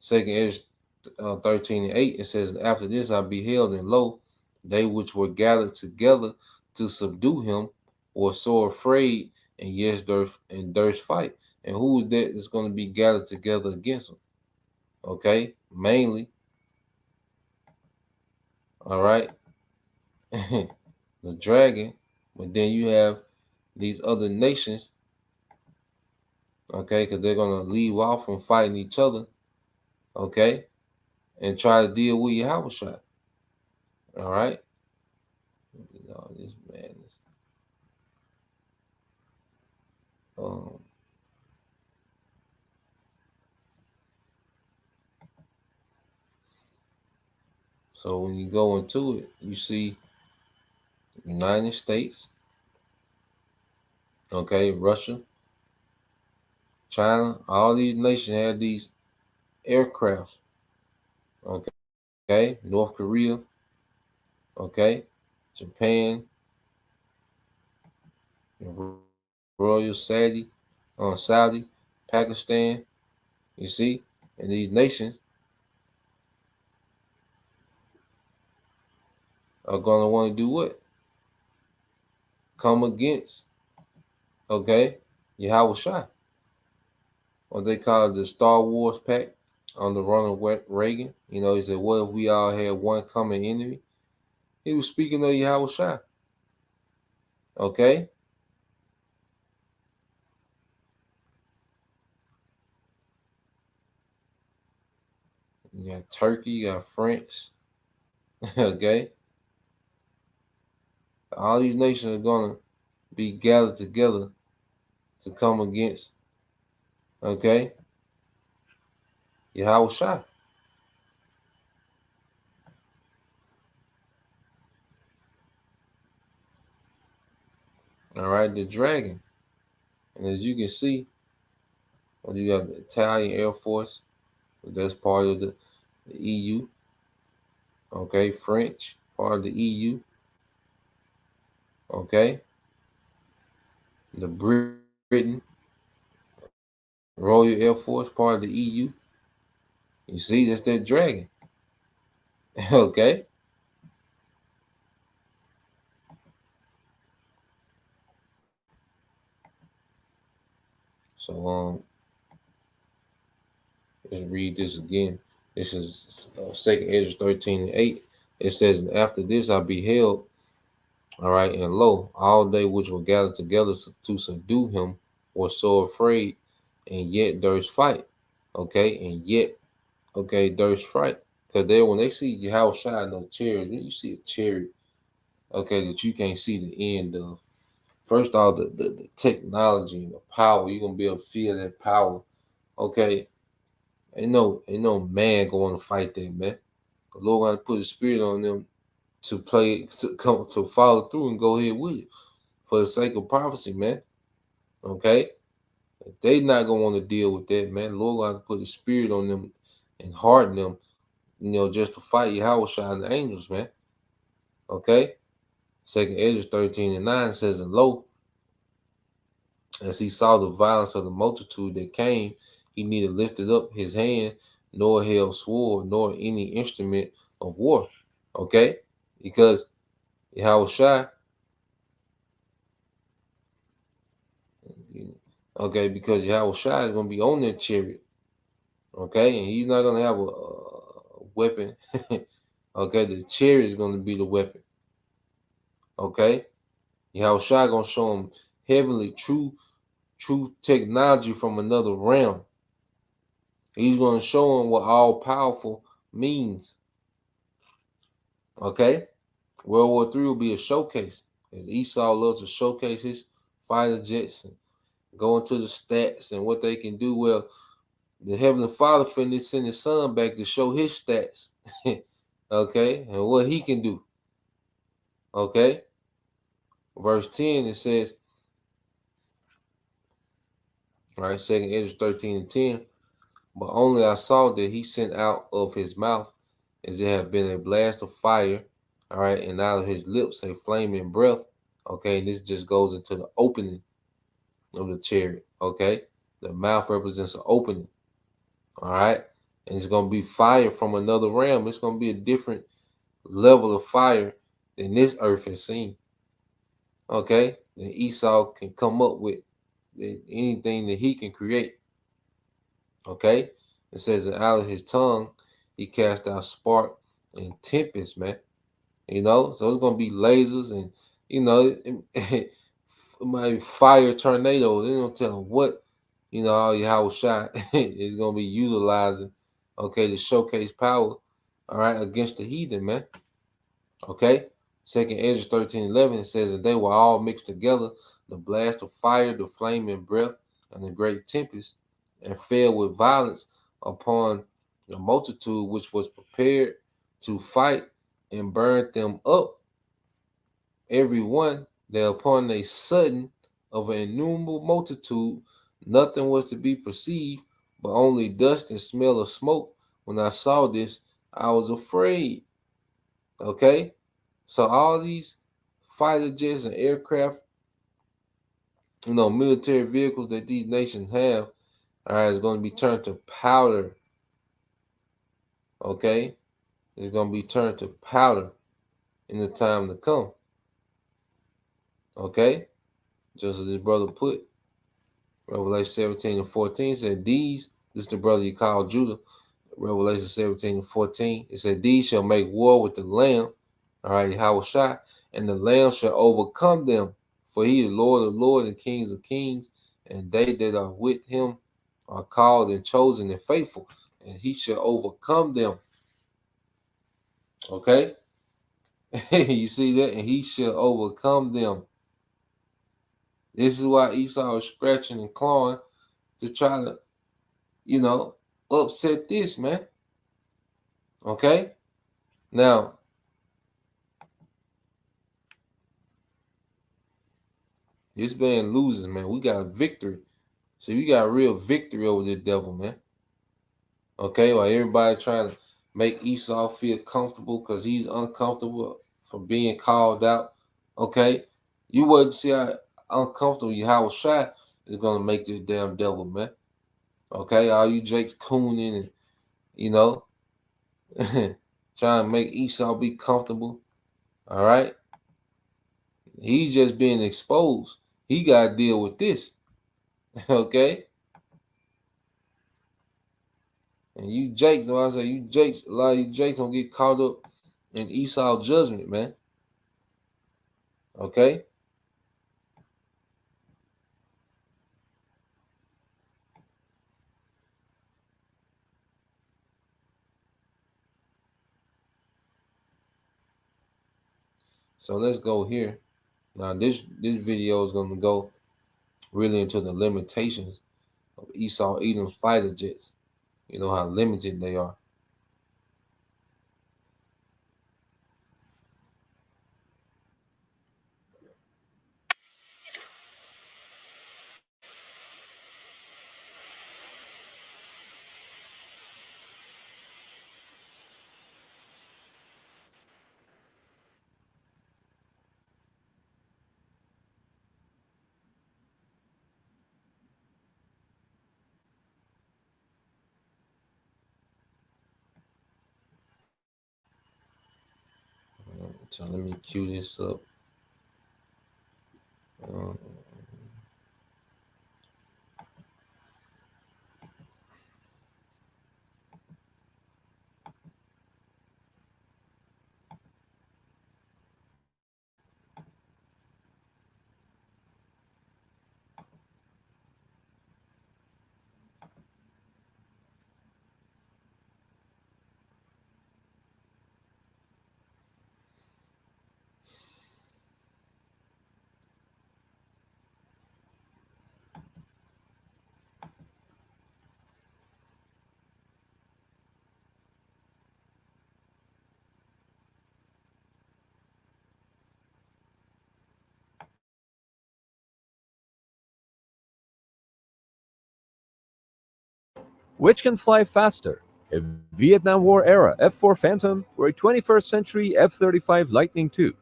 S4: 2nd Ezra 13:8. It says, "After this I beheld, and lo, they which were gathered together to subdue him were so afraid, and yes, durst fight." And who is that is going to be gathered together against him? Okay, mainly, all right, the dragon. But then you have these other nations, okay, because they're going to leave off from fighting each other, okay, and try to deal with Yahweh Shai. All right, all this madness. So when you go into it, you see United States, okay, Russia, China, all these nations had these aircraft, okay, North Korea, okay, Japan, Royal Saudi, Pakistan, you see, and these nations are going to want to do what? Come against, okay, Yahweh Shai. What they call it, the Star Wars pact under Ronald Reagan. He said, what if we all had one common enemy? He was speaking of Yahweh Shai. Okay? You got Turkey, you got France. Okay? All these nations are going to be gathered together to come against, okay, Yahweh Shai. All right, the dragon. And as you can see, you got the Italian Air Force, that's part of the EU. Okay, French, part of the EU. Okay, the Britain Royal Air Force, part of the EU. You see, that's that dragon. Okay. So let's read this again. This is 2nd Ezra 13:8. It says, and after this I beheld, all right, and lo, all they which were gathered together to subdue him were so afraid, and yet durst fight. Okay, and yet, okay, durst fight. Because when they see Yahushua in a chariot, you see a chariot, okay, that you can't see the end of. First off, the technology and the power, you're gonna be able to feel that power. Okay. Ain't no man going to fight that, man. The Lord gonna put his spirit on them to come to follow through and go ahead with it for the sake of prophecy, man. Okay? They not gonna want to deal with that, man. The Lord gonna put his spirit on them and harden them, just to fight Yahweh and the angels, man. Okay? 2nd Ezra 13:9 says, and lo, as he saw the violence of the multitude that came, he neither lifted up his hand, nor held sword, nor any instrument of war. Okay? Because Yahushua, okay, because Yahushua is going to be on that chariot. Okay? And he's not going to have a weapon. Okay? The chariot is going to be the weapon. Okay? Yahushua going to show him heavenly, true technology from another realm. He's going to show him what all powerful means. Okay? World War III will be a showcase. As Esau loves to showcase his fighter jets and go into the stats and what they can do. Well, the Heavenly Father finna send his son back to show his stats. Okay? And what he can do. Okay? Verse 10, it says, all right, 2nd Ezra 13:10. But only I saw that he sent out of his mouth as there had been a blast of fire, all right, and out of his lips a flaming breath. Okay, and this just goes into the opening of the chariot. Okay, the mouth represents an opening. All right, and it's going to be fire from another realm. It's going to be a different level of fire than this earth has seen. Okay, and Esau can come up with anything that he can create. Okay, it says that out of his tongue he cast out spark and tempest, man. So it's gonna be lasers and it might be fire tornadoes. They don't tell him what all your house shot is gonna be utilizing, okay, to showcase power, all right, against the heathen, man. Okay, 2nd Ezra 13:11 says that they were all mixed together, the blast of fire, the flaming breath, and the great tempest, and fell with violence upon the multitude which was prepared to fight, and burned them up, every one, that upon a sudden of an innumerable multitude, nothing was to be perceived, but only dust and smell of smoke. When I saw this, I was afraid. Okay? So all these fighter jets and aircraft, military vehicles that these nations have, all right, is going to be turned to powder. Okay? It's going to be turned to powder in the time to come. Okay? Just as this brother put, Revelation 17:14 said, this is the brother you call Judah. Revelation 17:14, it said, these shall make war with the Lamb, all right, Yahushua, and the Lamb shall overcome them, for he is Lord of lords and Kings of kings, and they that are with him are called and chosen and faithful, and he shall overcome them. Okay? You see that? And he shall overcome them. This is why Esau is scratching and clawing to try to, upset this, man. Okay? Now, this man loses, man. We got a victory. See, we got a real victory over this devil, man. Okay? While everybody trying to make Esau feel comfortable because he's uncomfortable for being called out. Okay? You wouldn't see how uncomfortable Yahushua is going to make this damn devil, man. Okay? All you Jakes cooning and, trying to make Esau be comfortable. All right? He's just being exposed. He got to deal with this. Okay? And you Jakes, know I say you Jakes, a lot of you Jakes gonna get caught up in Esau judgment, man. Okay? So let's go here. Now this video is gonna go really into the limitations of Esau Edom's fighter jets. You know how limited they are. So let me cue this up.
S6: Which can fly faster, a Vietnam War era F-4 Phantom or a 21st century F-35 Lightning II?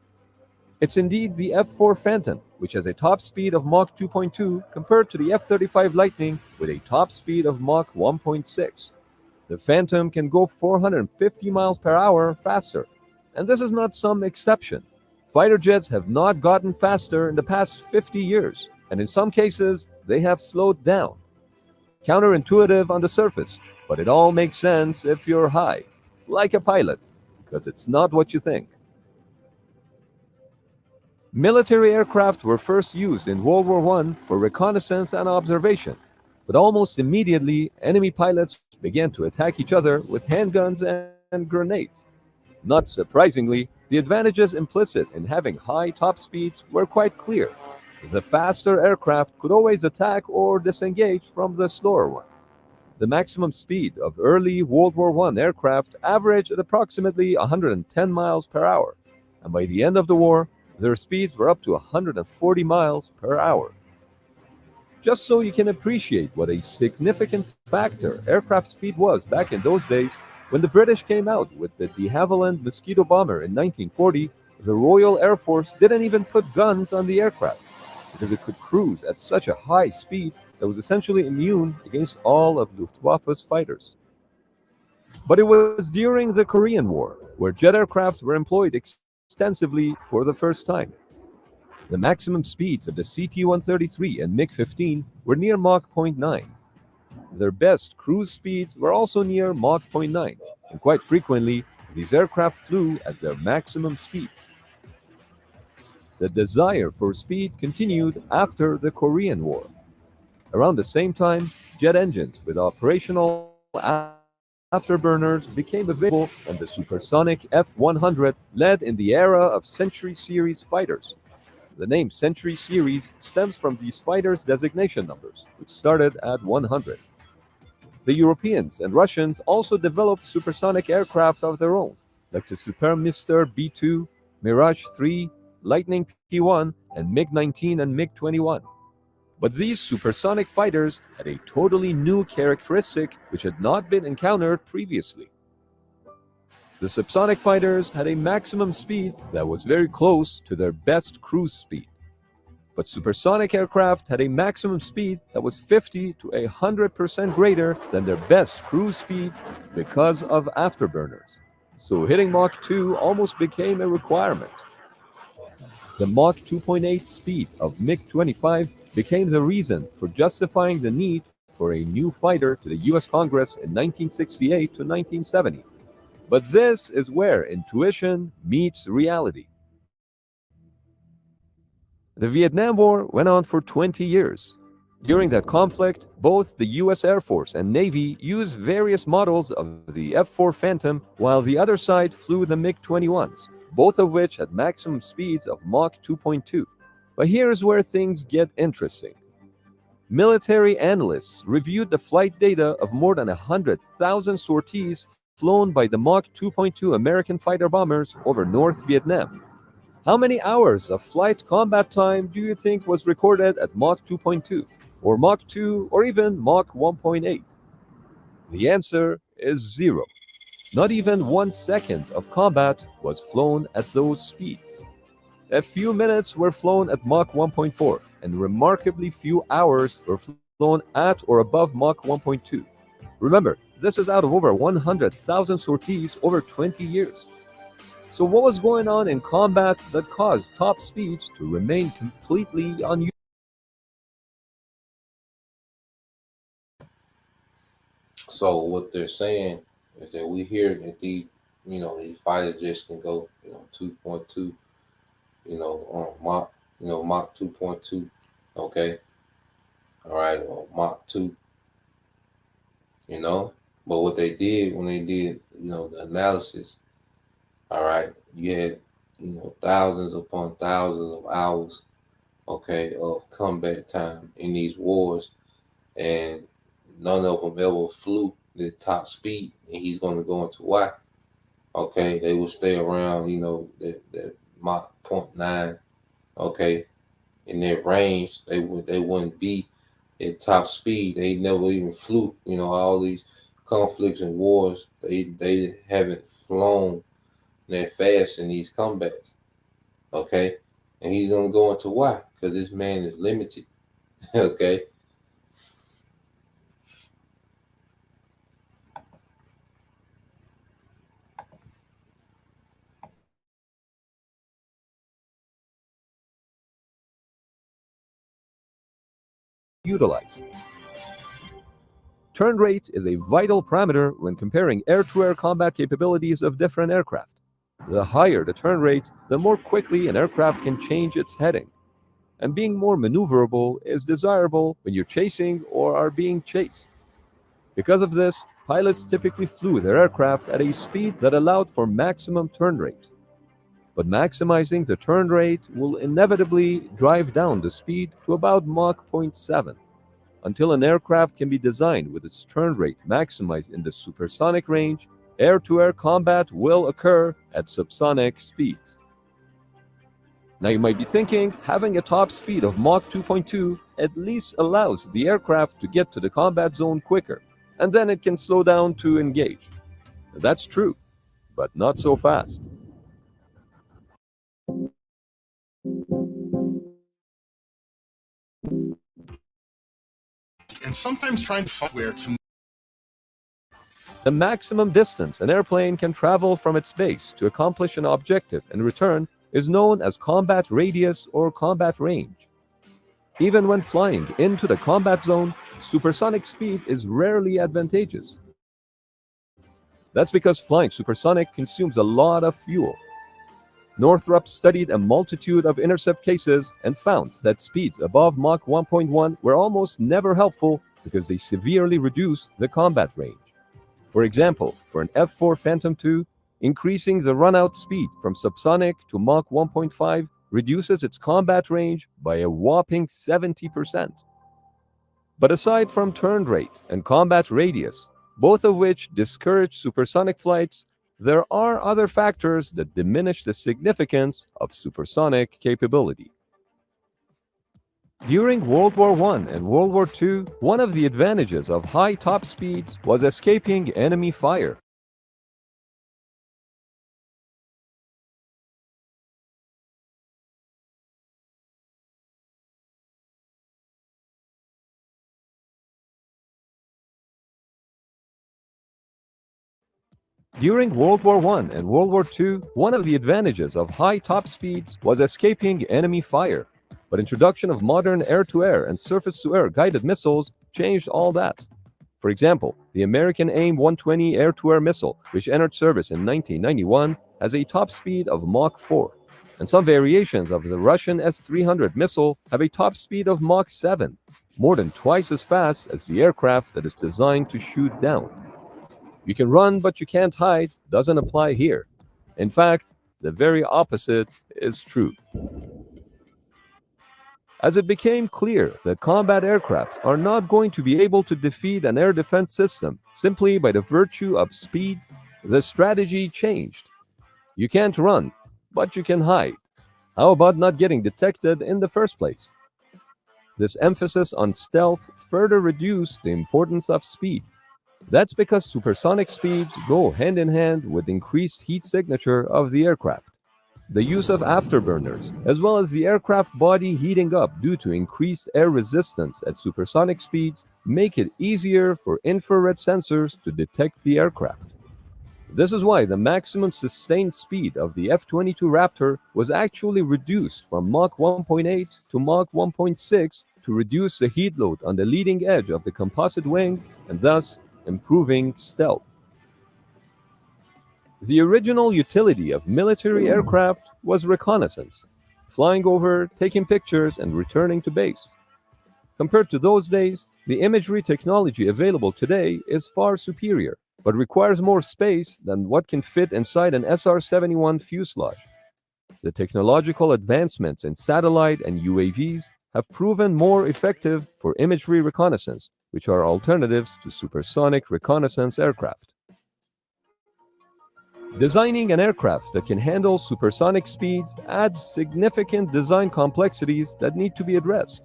S6: It's indeed the F-4 Phantom, which has a top speed of Mach 2.2 compared to the F-35 Lightning with a top speed of Mach 1.6. The Phantom can go 450 miles per hour faster, and this is not some exception. Fighter jets have not gotten faster in the past 50 years, and in some cases, they have slowed down. Counterintuitive on the surface, but it all makes sense if you're high, like a pilot, because it's not what you think. Military aircraft were first used in World War I for reconnaissance and observation, but almost immediately enemy pilots began to attack each other with handguns and grenades. Not surprisingly, the advantages implicit in having high top speeds were quite clear. The faster aircraft could always attack or disengage from the slower one. The maximum speed of early World War I aircraft averaged at approximately 110 miles per hour, and by the end of the war, their speeds were up to 140 miles per hour. Just so you can appreciate what a significant factor aircraft speed was back in those days, when the British came out with the de Havilland Mosquito bomber in 1940, the Royal Air Force didn't even put guns on the aircraft because it could cruise at such a high speed that was essentially immune against all of Luftwaffe's fighters. But it was during the Korean War where jet aircraft were employed extensively for the first time. The maximum speeds of the CT-133 and MiG-15 were near Mach 0.9. Their best cruise speeds were also near Mach 0.9, and quite frequently, these aircraft flew at their maximum speeds. The desire for speed continued after the Korean War. Around the same time, jet engines with operational afterburners became available, and the supersonic F-100 led in the era of Century Series fighters. The name Century Series stems from these fighters' designation numbers, which started at 100. The Europeans and Russians also developed supersonic aircraft of their own, like the Supermister B-2, Mirage 3, Lightning P-1, and MiG-19 and MiG-21. But these supersonic fighters had a totally new characteristic which had not been encountered previously. The subsonic fighters had a maximum speed that was very close to their best cruise speed. But supersonic aircraft had a maximum speed that was 50 to 100% greater than their best cruise speed because of afterburners. So hitting Mach 2 almost became a requirement. The Mach 2.8 speed of MiG-25 became the reason for justifying the need for a new fighter to the US Congress in 1968 to 1970. But this is where intuition meets reality. The Vietnam War went on for 20 years. During that conflict, both the US Air Force and Navy used various models of the F-4 Phantom, while the other side flew the MiG-21s, both of which had maximum speeds of Mach 2.2. But here's where things get interesting. Military analysts reviewed the flight data of more than 100,000 sorties flown by the Mach 2.2 American fighter bombers over North Vietnam. How many hours of flight combat time do you think was recorded at Mach 2.2, or Mach 2, or even Mach 1.8? The answer is 0. Not even 1 second of combat was flown at those speeds. A few minutes were flown at Mach 1.4, and remarkably few hours were flown at or above Mach 1.2. Remember, this is out of over 100,000 sorties over 20 years. So what was going on in combat that caused top speeds to remain completely unused?
S4: So what they're saying is that we hear that these fighter jets can go, 2.2, Mach, Mach 2.2, okay, all right, or Mach 2, but what they did when they did, the analysis, all right, you had, thousands upon thousands of hours, okay, of combat time in these wars, and none of them ever flew the top speed, and he's going to go into why. Okay, they will stay around, that Mach 0.9, okay, in their range. They wouldn't be at top speed. They never even flew. All these conflicts and wars, they haven't flown that fast in these combats. Okay, and he's gonna go into why? Because this man is limited. Okay.
S6: Utilized. Turn rate is a vital parameter when comparing air-to-air combat capabilities of different aircraft. The higher the turn rate, the more quickly an aircraft can change its heading. And being more maneuverable is desirable when you're chasing or are being chased. Because of this, pilots typically flew their aircraft at a speed that allowed for maximum turn rate. But maximizing the turn rate will inevitably drive down the speed to about Mach 0.7. Until an aircraft can be designed with its turn rate maximized in the supersonic range, air-to-air combat will occur at subsonic speeds. Now you might be thinking, having a top speed of Mach 2.2 at least allows the aircraft to get to the combat zone quicker, and then it can slow down to engage. That's true, but not so fast.
S7: And sometimes trying to find where to.
S6: The maximum distance an airplane can travel from its base to accomplish an objective and return is known as combat radius or combat range. Even when flying into the combat zone, supersonic speed is rarely advantageous. That's because flying supersonic consumes a lot of fuel. Northrop studied a multitude of intercept cases and found that speeds above Mach 1.1 were almost never helpful because they severely reduce the combat range. For example, for an F-4 Phantom II, increasing the run-out speed from subsonic to Mach 1.5 reduces its combat range by a whopping 70%. But aside from turn rate and combat radius, both of which discourage supersonic flights, there are other factors that diminish the significance of supersonic capability. During World War I and World War II, one of the advantages of high top speeds was escaping enemy fire. During World War I and World War II, one of the advantages of high top speeds was escaping enemy fire. But introduction of modern air-to-air and surface-to-air guided missiles changed all that. For example, the American AIM-120 air-to-air missile, which entered service in 1991, has a top speed of Mach 4, and some variations of the Russian S-300 missile have a top speed of Mach 7, more than twice as fast as the aircraft that is designed to shoot down. You can run, but you can't hide doesn't apply here. In fact, the very opposite is true. As it became clear that combat aircraft are not going to be able to defeat an air defense system simply by the virtue of speed, the strategy changed. You can't run, but you can hide. How about not getting detected in the first place? This emphasis on stealth further reduced the importance of speed. That's because supersonic speeds go hand in hand with increased heat signature of the aircraft. The use of afterburners, as well as the aircraft body heating up due to increased air resistance at supersonic speeds, make it easier for infrared sensors to detect the aircraft. This is why the maximum sustained speed of the F-22 Raptor was actually reduced from Mach 1.8 to Mach 1.6 to reduce the heat load on the leading edge of the composite wing and thus improving stealth. The original utility of military aircraft was reconnaissance, flying over, taking pictures, and returning to base. Compared to those days, the imagery technology available today is far superior, but requires more space than what can fit inside an SR-71 fuselage. The technological advancements in satellite and UAVs have proven more effective for imagery reconnaissance, which are alternatives to supersonic reconnaissance aircraft. Designing an aircraft that can handle supersonic speeds adds significant design complexities that need to be addressed.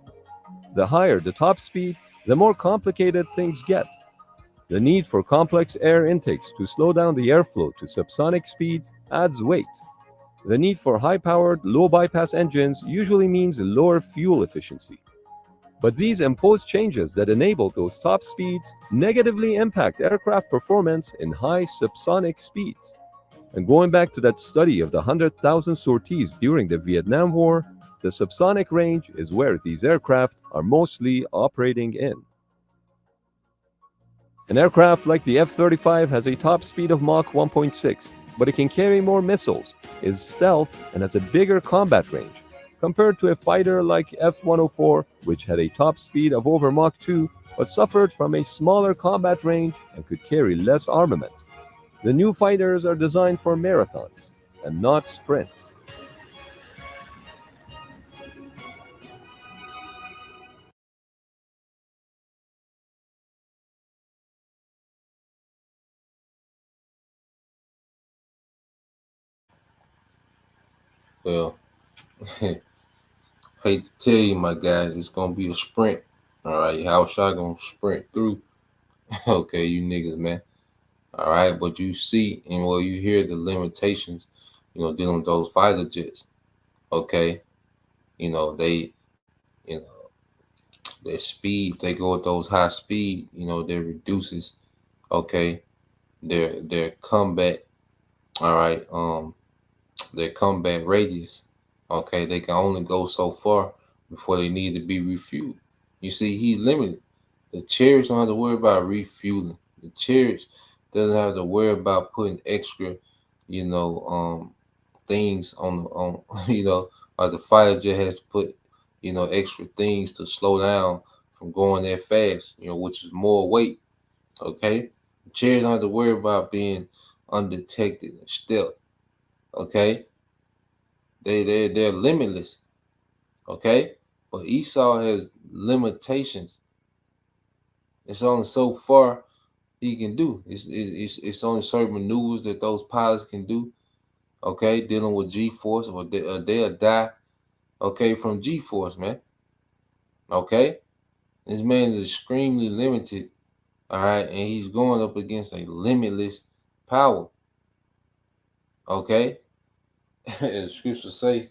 S6: The higher the top speed, the more complicated things get. The need for complex air intakes to slow down the airflow to subsonic speeds adds weight. The need for high-powered, low-bypass engines usually means lower fuel efficiency. But these imposed changes that enable those top speeds negatively impact aircraft performance in high subsonic speeds. And going back to that study of the 100,000 sorties during the Vietnam War, the subsonic range is where these aircraft are mostly operating in. An aircraft like the F-35 has a top speed of Mach 1.6, but it can carry more missiles, is stealth, and has a bigger combat range, compared to a fighter like F-104, which had a top speed of over Mach 2, but suffered from a smaller combat range and could carry less armament. The new fighters are designed for marathons and not sprints.
S4: Well, hate to tell you, my guys, it's gonna be a sprint. All right, how Shot gonna sprint through? Okay, you niggas, man. All right, but you see and well, you hear the limitations, dealing with those fighter jets. Okay, they, their speed, they go at those high speed, that reduces, okay, their combat. All right, their combat radius. Okay, they can only go so far before they need to be refueled. You see, he's limited. The Chariots don't have to worry about refueling. The Chariots doesn't have to worry about putting extra, things on, like the fighter jet has to put, extra things to slow down from going that fast, which is more weight. Okay, the Chariots don't have to worry about being undetected and stealth. Okay, they're limitless. Okay, but Esau has limitations. It's only so far he can do. It's only certain maneuvers that those pilots can do. Okay, dealing with G-force, or they'll die. Okay, from G-force, man. Okay, this man is extremely limited. All right, and he's going up against a limitless power. Okay, as the scriptures say,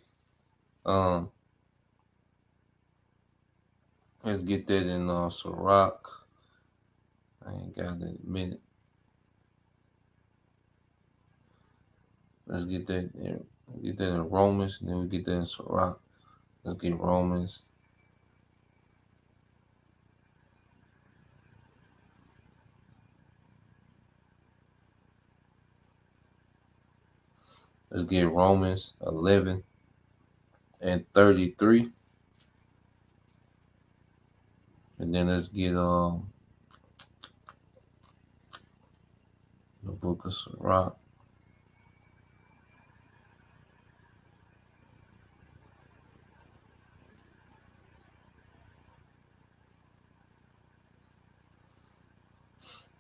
S4: let's get that in Sirach. I ain't got that in a minute. Let's get that in Romans, and then we get that in Sirach. Let's get Romans. Let's get Romans 11 and 33. And then let's get the book of Sirach.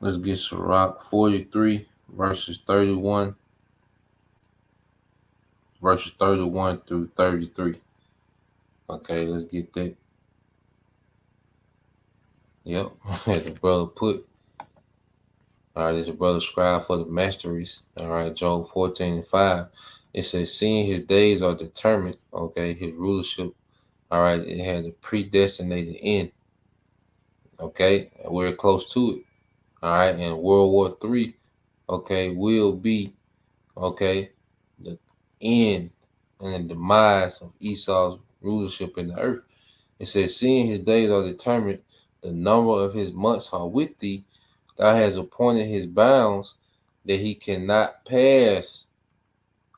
S4: Let's get Sirach 43, verses 31 through 33. Okay, let's get that. Yep, the brother put. All right, there's a brother scribe for the masteries. All right, Job 14 and 5. It says, seeing his days are determined, okay, his rulership, all right, it had a predestinated end. Okay, and we're close to it. All right, and World War III, okay, will be, okay, the end and the demise of Esau's rulership in the earth. It says, seeing his days are determined, the number of his months are with thee, thou hast appointed his bounds that he cannot pass.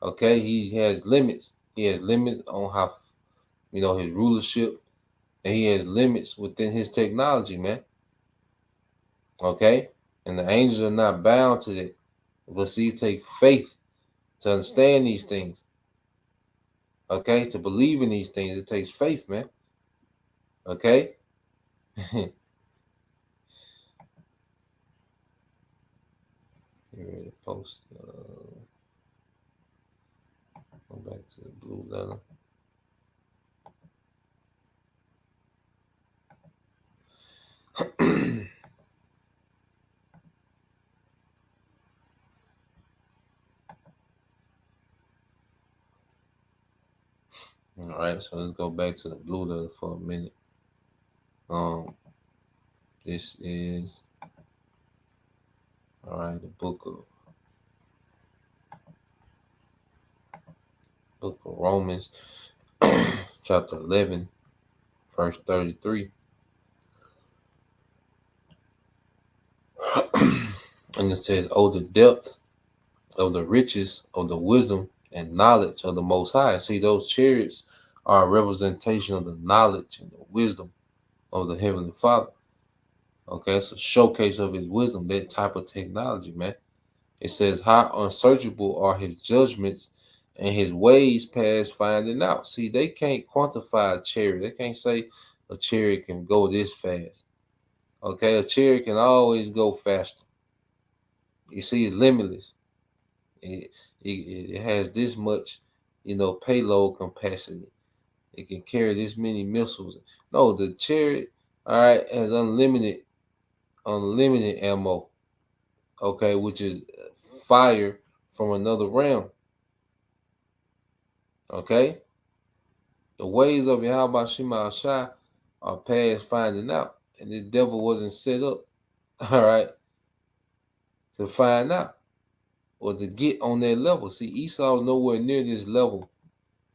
S4: Okay, he has limits. He has limits on how, his rulership, and he has limits within his technology, man. Okay, and the angels are not bound to that. But see, it takes faith to understand these things. Okay, to believe in these things, it takes faith, man. Okay. Get ready to post. Go back to the blue letter. All right, so let's go back to the blue letter for a minute. This is all right. The book of Romans, chapter 11, verse 33. And it says, oh, the depth of the riches of the wisdom and knowledge of the Most High. See, those chariots are a representation of the knowledge and the wisdom of the Heavenly Father. Okay, it's a showcase of his wisdom, that type of technology, man. It says, how unsearchable are his judgments and his ways past finding out. See, they can't quantify a chariot. They can't say a chariot can go this fast. Okay, a chariot can always go faster. You see, it's limitless. It has this much, payload capacity. It can carry this many missiles. No, the chariot, all right, has unlimited ammo. Okay, which is fire from another realm. Okay, the ways of Yahweh Shema Shai are past finding out, and the devil wasn't set up, all right, to find out or to get on that level. See, Esau is nowhere near this level.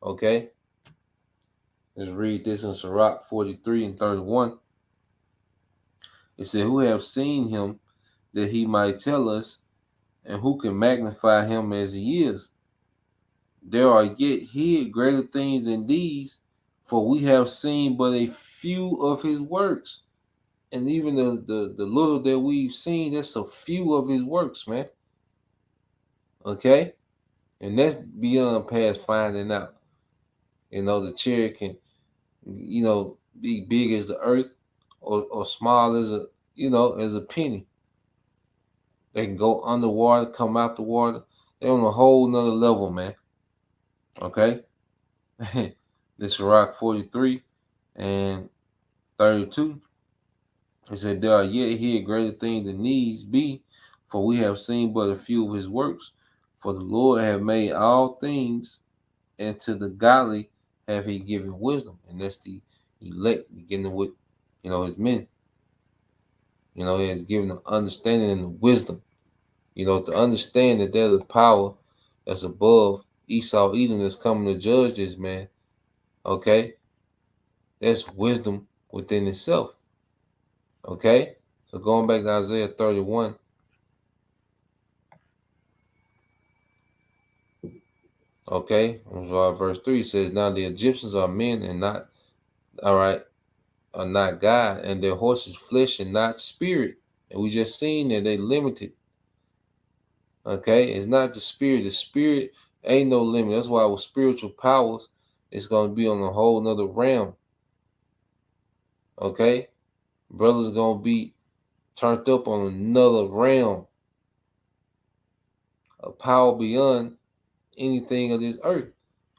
S4: Okay, let's read this in Sirach 43 and 31. It said, who have seen him that he might tell us, and who can magnify him as he is? There are yet hid greater things than these, for we have seen but a few of his works. And even the little that we've seen, that's a few of his works, man. Okay? And that's beyond past finding out. The chariot can, be big as the earth or small as a penny. They can go underwater, come out the water. They're on a whole nother level, man. Okay? This Sirach 43 and 32. It said, there are yet here greater things than these be, for we have seen but a few of his works. For the Lord have made all things, and to the godly have he given wisdom. And that's the elect, beginning with, his men. He has given them understanding and wisdom. To understand that there's a power that's above Esau, Edom, that's coming to judge this, man. Okay? That's wisdom within itself. Okay? So going back to Isaiah 31. Okay, verse 3 says, now the Egyptians are men and not, all right, are not God, and their horses flesh and not spirit. And we just seen that they limited. Okay, it's not the spirit ain't no limit. That's why with spiritual powers, it's going to be on a whole nother realm. Okay, brothers going to be turned up on another realm, a power beyond anything of this earth.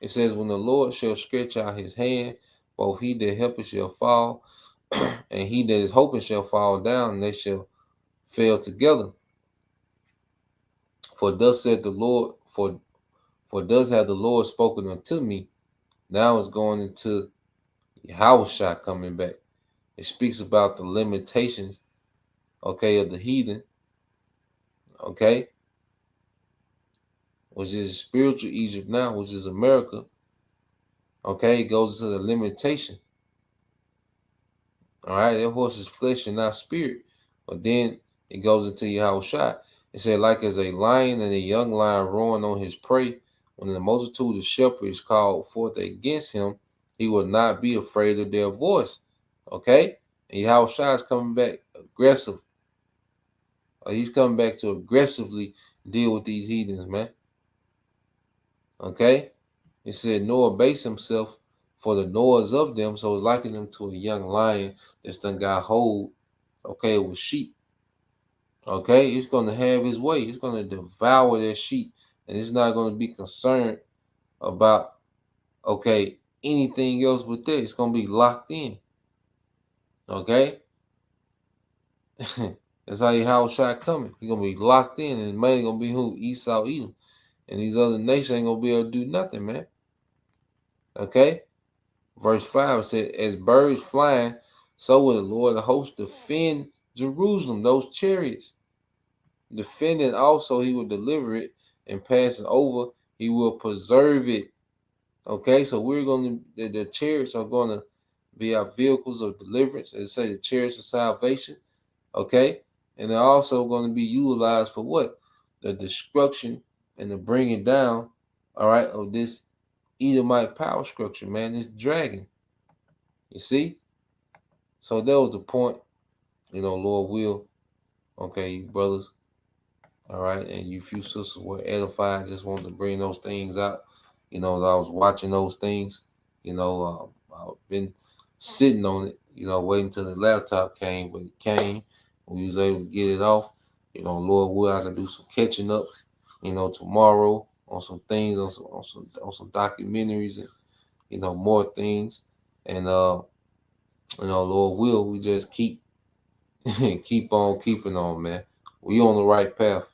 S4: It says, when the Lord shall stretch out his hand, both he that helpeth shall fall, and he that is hoping shall fall down, and they shall fail together. For thus said the Lord, for thus hath the Lord spoken unto me. Now it's going into Yahushua coming back. It speaks about the limitations, okay, of the heathen, okay, which is spiritual Egypt now, which is America. Okay, it goes into the limitation. All right, their horse is flesh and not spirit. But then it goes into Yahushua. It said, like as a lion and a young lion roaring on his prey, when the multitude of shepherds called forth against him, he will not be afraid of their voice. Okay? And Yahushua is coming back aggressive. He's coming back to aggressively deal with these heathens, man. Okay? It said, nor abase himself for the noise of them. So it's liking them to a young lion that's done got hold, okay, with sheep. Okay, he's going to have his way. He's going to devour their sheep, and he's not going to be concerned about, okay, anything else but that. It's going to be locked in. Okay, that's how Yahushua coming. He's going to be locked in, and mainly going to be who? Esau, Edom, and these other nations ain't going to be able to do nothing, man. Okay, verse 5 said, as birds flying, so will the Lord of hosts defend Jerusalem, those chariots. Defending also, he will deliver it, and passing over, he will preserve it. Okay, so we're going to, the chariots are going to be our vehicles of deliverance. As I say, the chariots of salvation. Okay, and they're also going to be utilized for what? The destruction and the bringing down, all right, of this Edomite power structure, man, this dragon. You see? So that was the point, Lord will. Okay, you brothers. All right, and you few sisters were edified. Just wanted to bring those things out. As I was watching those things, I've been sitting on it, waiting till the laptop came, but it came. We was able to get it off. Lord will, I can do some catching up, tomorrow on some things, on some documentaries and more things. And Lord will, we just keep keep on keeping on, man. We on the right path.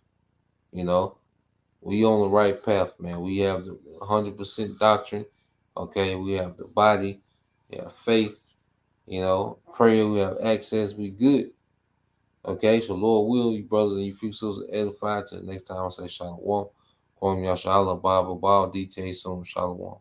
S4: We on the right path, man. We have the 100% doctrine. Okay, we have the body, we have faith, prayer, we have access, we good. Okay, so Lord will, you brothers and you few sisters edified. Till next time I say Shalom. Kwam Yashala Bible, details soon. Shalom.